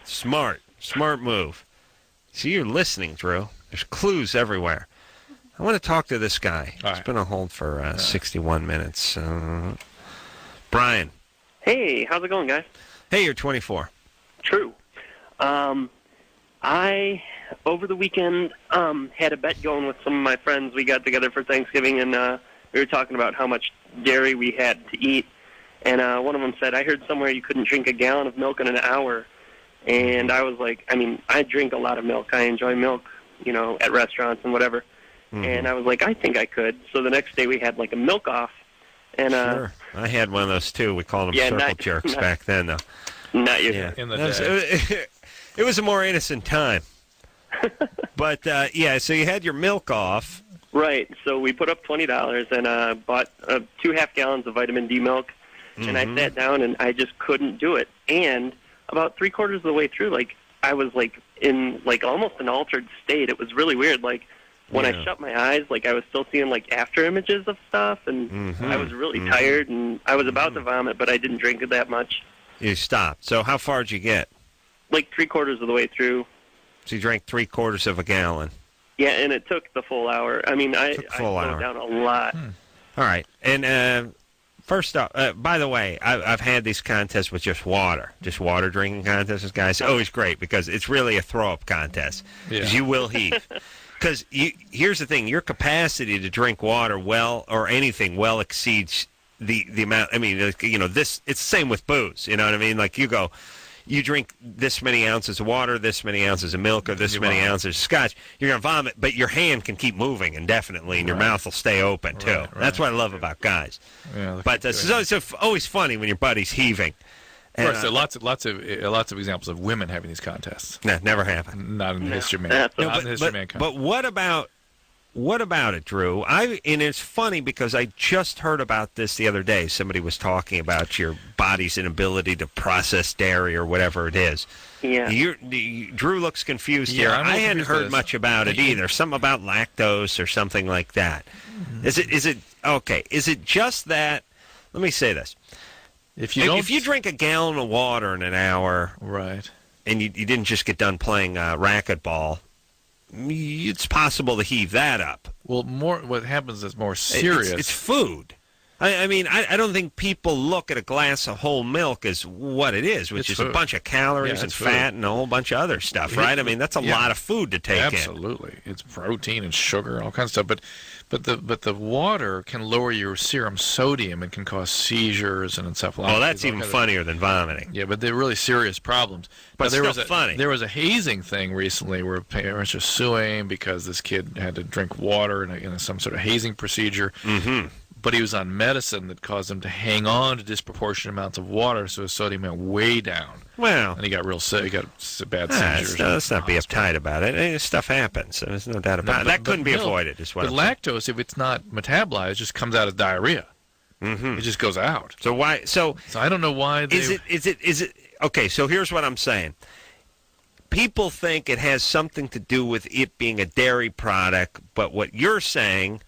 Smart move. See, you're listening, Drew. There's clues everywhere. I want to talk to this guy. He's been on hold for 61 minutes. Brian. Hey, how's it going, guys? Hey, you're 24. True. I, over the weekend, had a bet going with some of my friends. We got together for Thanksgiving, and we were talking about how much dairy we had to eat. And one of them said, I heard somewhere you couldn't drink a gallon of milk in an hour. And I was like, I mean, I drink a lot of milk. I enjoy milk, you know, at restaurants and whatever. Mm-hmm. And I was like, I think I could. So the next day we had, like, a milk-off. And, sure. I had one of those, too. We called them circle jerks back then, though. Not you. Yeah. In the day. It was a more innocent time. But, so you had your milk off. Right. So we put up $20 and bought 2 half gallons of vitamin D milk. Mm-hmm. And I sat down and I just couldn't do it. And about 3/4 of the way through, like, I was, like, in, like, almost an altered state. It was really weird. Like, when I shut my eyes, like, I was still seeing, like, after images of stuff. And I was really tired. And I was about to vomit, but I didn't drink it that much. You stopped. So how far did you get? Like 3/4 of the way through. So you drank 3/4 of a gallon. Yeah, and it took the full hour. I mean, I slowed down a lot. All right. And first off, by the way, I've had these contests with just water drinking contests, guys. Always great because it's really a throw-up contest. Because you will heave. Because here's the thing. Your capacity to drink water or anything well exceeds the amount. I mean, you know, it's the same with booze. You know what I mean? Like you drink this many ounces of water, this many ounces of milk, or this many ounces of scotch, you're going to vomit, but your hand can keep moving indefinitely, and your mouth will stay open, too. Right. That's what I love about guys. Yeah, but it's always funny when your buddy's heaving. Of course, there are lots of examples of women having these contests. No, never happened. Not in the history of mankind. Not in the history of mankind. But what about it, Drew? And it's funny because I just heard about this the other day. Somebody was talking about your body's inability to process dairy or whatever it is. Yeah. Drew looks confused here. I hadn't heard much about it either. Something about lactose or something like that. Is it okay? Is it just that? Let me say this. If you drink a gallon of water in an hour, right, and you didn't just get done playing racquetball, it's possible to heave that up. Well, what happens is more serious. It's food. I mean, I don't think people look at a glass of whole milk as what it is, which is a bunch of calories and fat and a whole bunch of other stuff, right? I mean, that's a lot of food to take in. Absolutely. It's protein and sugar and all kinds of stuff. But the water can lower your serum sodium and can cause seizures and encephalopathy. Oh, that's even funnier than vomiting. Yeah, but they're really serious problems. But there was funny. There was a hazing thing recently where parents are suing because this kid had to drink water in some sort of hazing procedure. Mm-hmm. But he was on medicine that caused him to hang on to disproportionate amounts of water, so his sodium went way down. Well, and he got real sick. He got bad seizures. Let's not be uptight about it. Stuff happens. There's no doubt about it. That couldn't be avoided. Is what but lactose, if it's not metabolized, just comes out as diarrhea. Mm-hmm. It just goes out. So why? So I don't know why. Is it? Okay. So here's what I'm saying. People think it has something to do with it being a dairy product, but what you're saying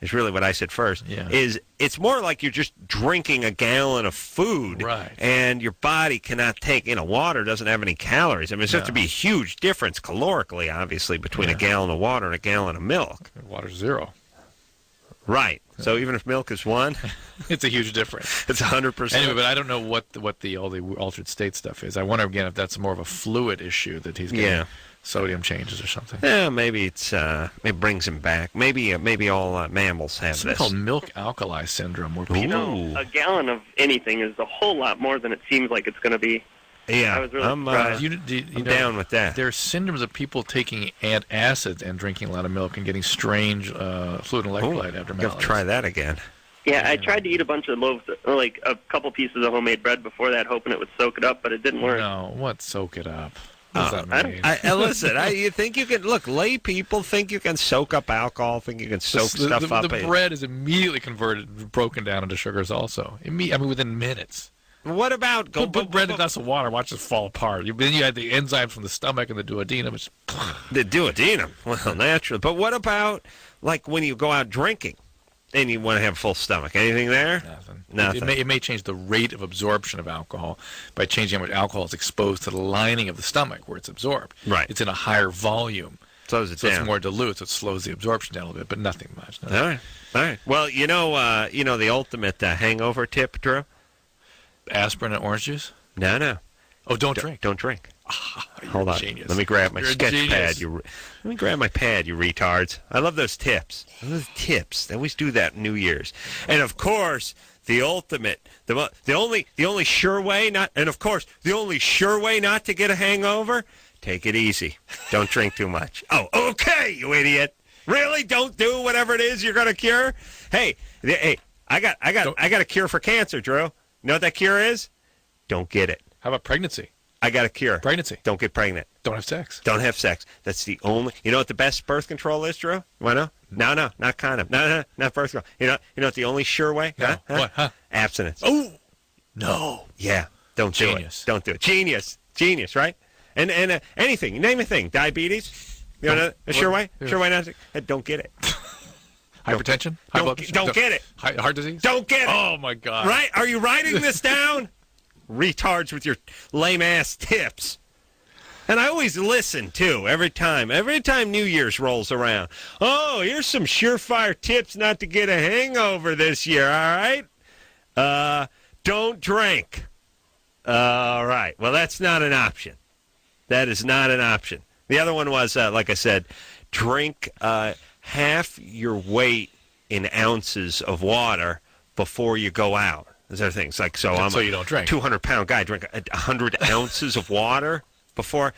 is really what I said first, is it's more like you're just drinking a gallon of food, right, and your body cannot take, water doesn't have any calories. I mean, it's going to be a huge difference calorically, obviously, between a gallon of water and a gallon of milk. Water's 0. Right. So even if milk is 1? It's a huge difference. It's 100%. Anyway, but I don't know what all the altered state stuff is. I wonder, again, if that's more of a fluid issue that he's getting. Sodium changes or something. Yeah, maybe it brings him back. Maybe all mammals have something this. called milk alkali syndrome. Where a gallon of anything is a whole lot more than it seems like it's going to be. Yeah, I was really surprised. I'm down with that. There are syndromes of people taking acids and drinking a lot of milk and getting strange fluid and electrolyte abnormalities. You have to try that again. Yeah, I tried to eat a bunch of loaves, like a couple pieces of homemade bread before that, hoping it would soak it up, but it didn't work. No, what soak it up? Listen, you think you can lay people think you can soak up alcohol, think you can soak stuff up. The bread is immediately broken down into sugars also. Within minutes. What about put bread in a glass of water, watch it fall apart. Then you had the enzymes from the stomach and the duodenum. The duodenum, well, naturally. But what about like when you go out drinking? And you want to have a full stomach. Anything there? Nothing. It may change the rate of absorption of alcohol by changing how much alcohol is exposed to the lining of the stomach where it's absorbed. Right. It's in a higher volume. Slows it so down. it's more dilute, so it slows the absorption down a little bit, but nothing much. All right. Well, you know the ultimate hangover tip, Drew? Aspirin and orange juice? No. Oh, don't drink. Don't drink. Hold on. Genius. Let me grab my You're a sketch genius. pad. Let me grab my pad, you retards. I love those tips. I love the tips. They always do that New Year's. And of course, the ultimate, the only sure way not to get a hangover, take it easy. Don't drink too much. Oh, okay, you idiot. Really? Don't do whatever it is you're going to cure? Hey, I got a cure for cancer, Drew. You know what that cure is? Don't get it. How about pregnancy? I got a cure. Pregnancy. Don't get pregnant. Don't have sex. Don't have sex. That's the only. You know what the best birth control is, Drew? You want to know? No, not condom. No, not birth control. You know what the only sure way? No. What? Huh? Abstinence. Oh, no. Yeah. Don't do it. Don't do it. Genius, right? And anything. Name a thing. Diabetes. You know a sure way? Yeah. Sure way not to. Don't get it. Hypertension? High blood pressure? Don't get it. Heart disease? Don't get it. Oh, my God. Right? Are you writing this down? Retards with your lame-ass tips. And I always listen, too, every time New Year's rolls around. Oh, here's some surefire tips not to get a hangover this year, all right? Don't drink. All right. Well, that's not an option. That is not an option. The other one was, like I said, drink half your weight in ounces of water before you go out. Those are things like I'm so you don't drink. 200-pound guy. Drink 100 ounces of water before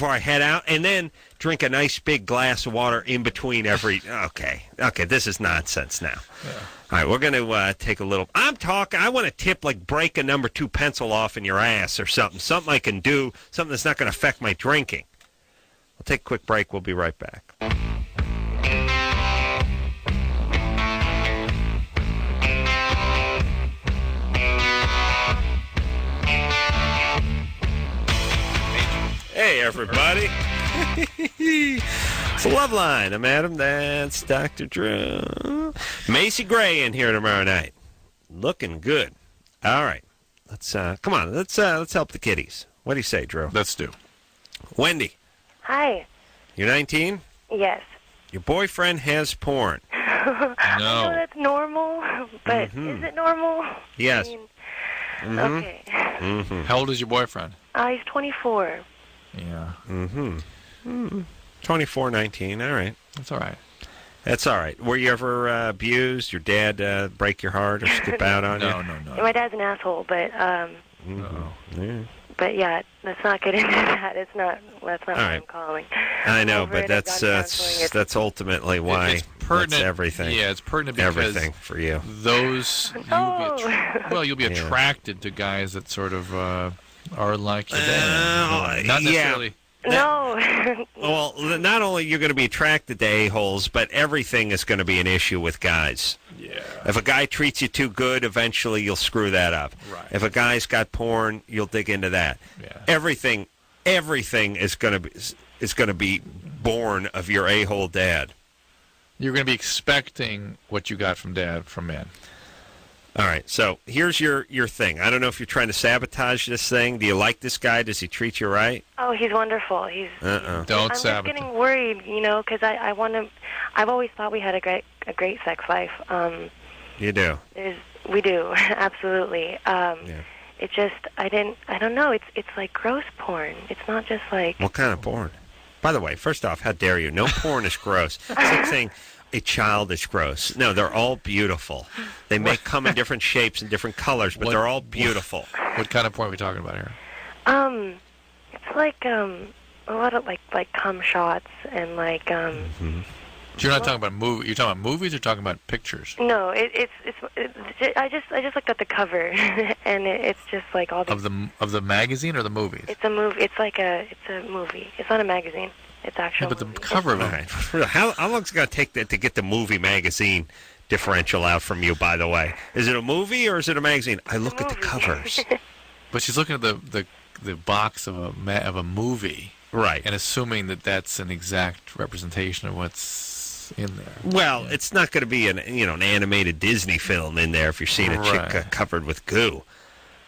I head out, and then drink a nice big glass of water in between every. Okay, this is nonsense now. Yeah. All right, we're going to take a little. I want a tip like break a number 2 pencil off in your ass or something. Something I can do. Something that's not going to affect my drinking. We'll take a quick break. We'll be right back. Hey, everybody. It's Loveline. I'm Adam. That's Dr. Drew. Macy Gray in here tomorrow night. Looking good. All right. Let's come on. Let's help the kiddies. What do you say, Drew? Let's do. Wendy. Hi. You're 19? Yes. Your boyfriend has porn. I know that's normal, but is it normal? Yes. I mean, okay. Mm-hmm. How old is your boyfriend? He's 24. Yeah. 24, 19. All right. That's all right. That's all right. Were you ever abused? Your dad break your heart or skip out on you? No. My dad's an asshole, but Yeah. but yeah, let's not get into that. That's not what I'm calling. I know, Over but it, I've gone counseling. that's ultimately why it's pertinent. That's everything. Yeah, it's pertinent because everything for you. You'll be attracted to guys that sort of are like your dad. Not necessarily. No. Well, not only you're going to be attracted to a-holes, but everything is going to be an issue with guys. Yeah. If a guy treats you too good, eventually you'll screw that up. Right. If a guy's got porn, you'll dig into that. Yeah. Everything is going to be born of your a-hole dad. You're going to be expecting what you got from dad from men. All right, so here's your thing. I don't know if you're trying to sabotage this thing. Do you like this guy? Does he treat you right? Oh, he's wonderful. He's. Don't I'm just sabotage. getting worried, because I want to. I've always thought we had a great sex life. You do. We do, absolutely. It's just I don't know. It's like gross porn. It's not just like. What kind of porn? By the way, first off, how dare you? No porn is gross. It's like saying a child is gross. No, they're all beautiful. They may come in different shapes and different colors, but they're all beautiful. What kind of porn are we talking about here? It's like a lot of like cum shots and like So you're not talking about movie. You're talking about movies or talking about pictures? No, it's I just looked at the cover and it's just like all the of the magazine or the movies. It's a movie. It's a movie. It's not a magazine. It's actual. Yeah, but the cover of it. How long is it going to take to get the movie magazine differential out from you, by the way? Is it a movie or is it a magazine? I look at the covers. But she's looking at the box of a movie. Right. And assuming that that's an exact representation of what's in there. Well, it's not going to be an animated Disney film in there if you're seeing a chick covered with goo.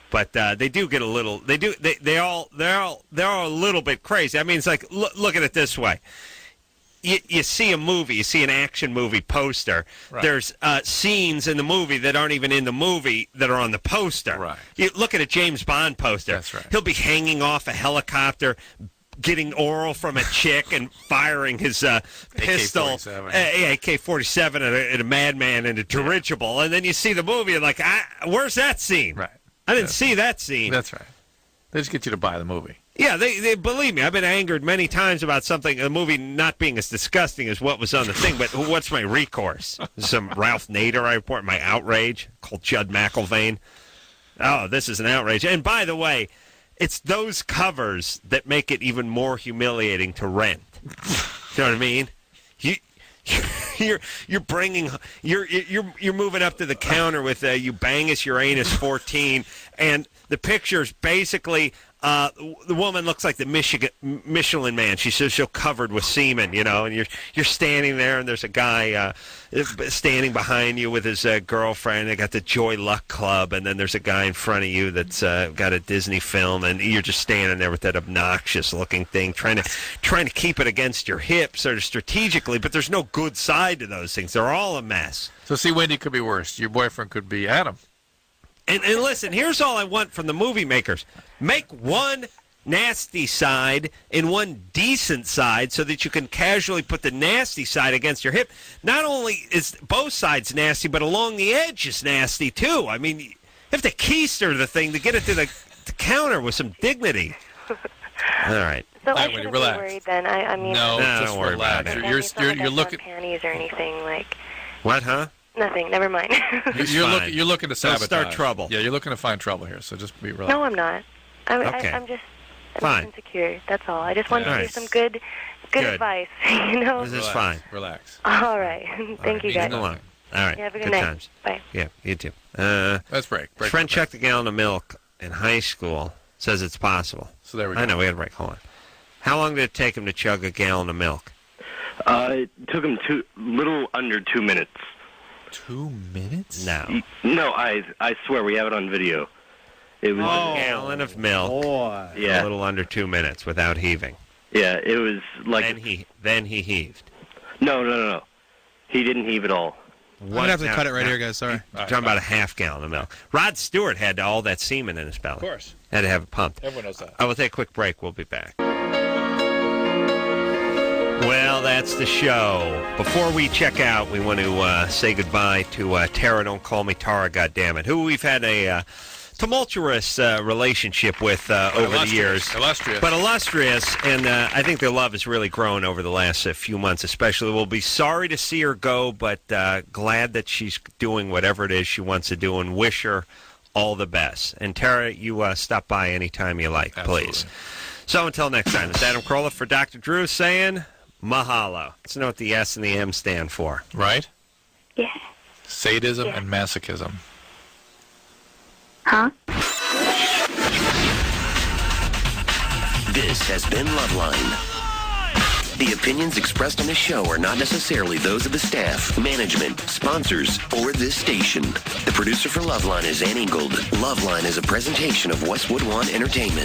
But they do get a little. They're all a little bit crazy. I mean, it's like look at it this way. you see a movie, you see an action movie poster. Right. There's scenes in the movie that aren't even in the movie that are on the poster. Right. You look at a James Bond poster. That's right. He'll be hanging off a helicopter, getting oral from a chick and firing his pistol, AK-47 at a madman in a dirigible. And then you see the movie and like, where's that scene? Right. I didn't see that scene. That's right. They just get you to buy the movie. Yeah, they believe me. I've been angered many times about something, a movie not being as disgusting as what was on the thing, but what's my recourse? Some Ralph Nader I report, my outrage, called Judd McIlvaine. Oh, this is an outrage. And by the way, it's those covers that make it even more humiliating to rent. You know what I mean? You're bringing you're moving up to the counter with you bang us Uranus 14, and the picture's basically the woman looks like the Michelin Man. She's so covered with semen, you know, and you're standing there, and there's a guy standing behind you with his girlfriend. They got the Joy Luck Club, and then there's a guy in front of you that's got a Disney film, and you're just standing there with that obnoxious-looking thing, trying to keep it against your hips, sort of strategically. But there's no good side to those things. They're all a mess. So, see, Wendy could be worse. Your boyfriend could be Adam. And listen, here's all I want from the movie makers. Make one nasty side and one decent side so that you can casually put the nasty side against your hip. Not only is both sides nasty, but along the edge is nasty, too. I mean, you have to keister the thing to get it to the counter with some dignity. All right. So I shouldn't be worried then. I mean, no, just don't worry relax. about it. You're looking panties or anything like. What, huh? Nothing. Never mind. You're looking to sabotage. Don't start trouble. Yeah, you're looking to find trouble here. So just be relaxed. No, I'm not. Okay. I'm just fine. insecure. That's all. I just wanted to give you some good advice. You know. This is fine. Relax. All right. Thank you, guys. Go on. All right. Yeah, have a good night. Times. Bye. Yeah, you too. Let's break. Friend checked a gallon of milk in high school. Says it's possible. So there we go. I know, we had a break. Hold on. How long did it take him to chug a gallon of milk? It took him little under 2 minutes. 2 minutes? No. No, I swear we have it on video. It was a gallon of milk. Yeah. A little under 2 minutes without heaving. Yeah, it was like. Then he heaved. No. He didn't heave at all. I'm going to have to cut it right here, guys. Sorry. Talking about a half gallon of milk. Rod Stewart had all that semen in his belly. Of course. Had to have it pumped. Everyone knows that. I will take a quick break. We'll be back. Well, that's the show. Before we check out, we want to say goodbye to Tara, don't call me Tara, goddammit, who we've had a tumultuous relationship with over the years. Illustrious. But illustrious, and I think their love has really grown over the last few months especially. We'll be sorry to see her go, but glad that she's doing whatever it is she wants to do, and wish her all the best. And Tara, you stop by anytime you like, please. So until next time, it's Adam Carolla for Dr. Drew saying mahalo. Let's know what the S and the M stand for. Right? Yeah. Sadism and masochism. Huh? This has been Loveline. The opinions expressed on this show are not necessarily those of the staff, management, sponsors, or this station. The producer for Loveline is Ann Ingold. Loveline is a presentation of Westwood One Entertainment.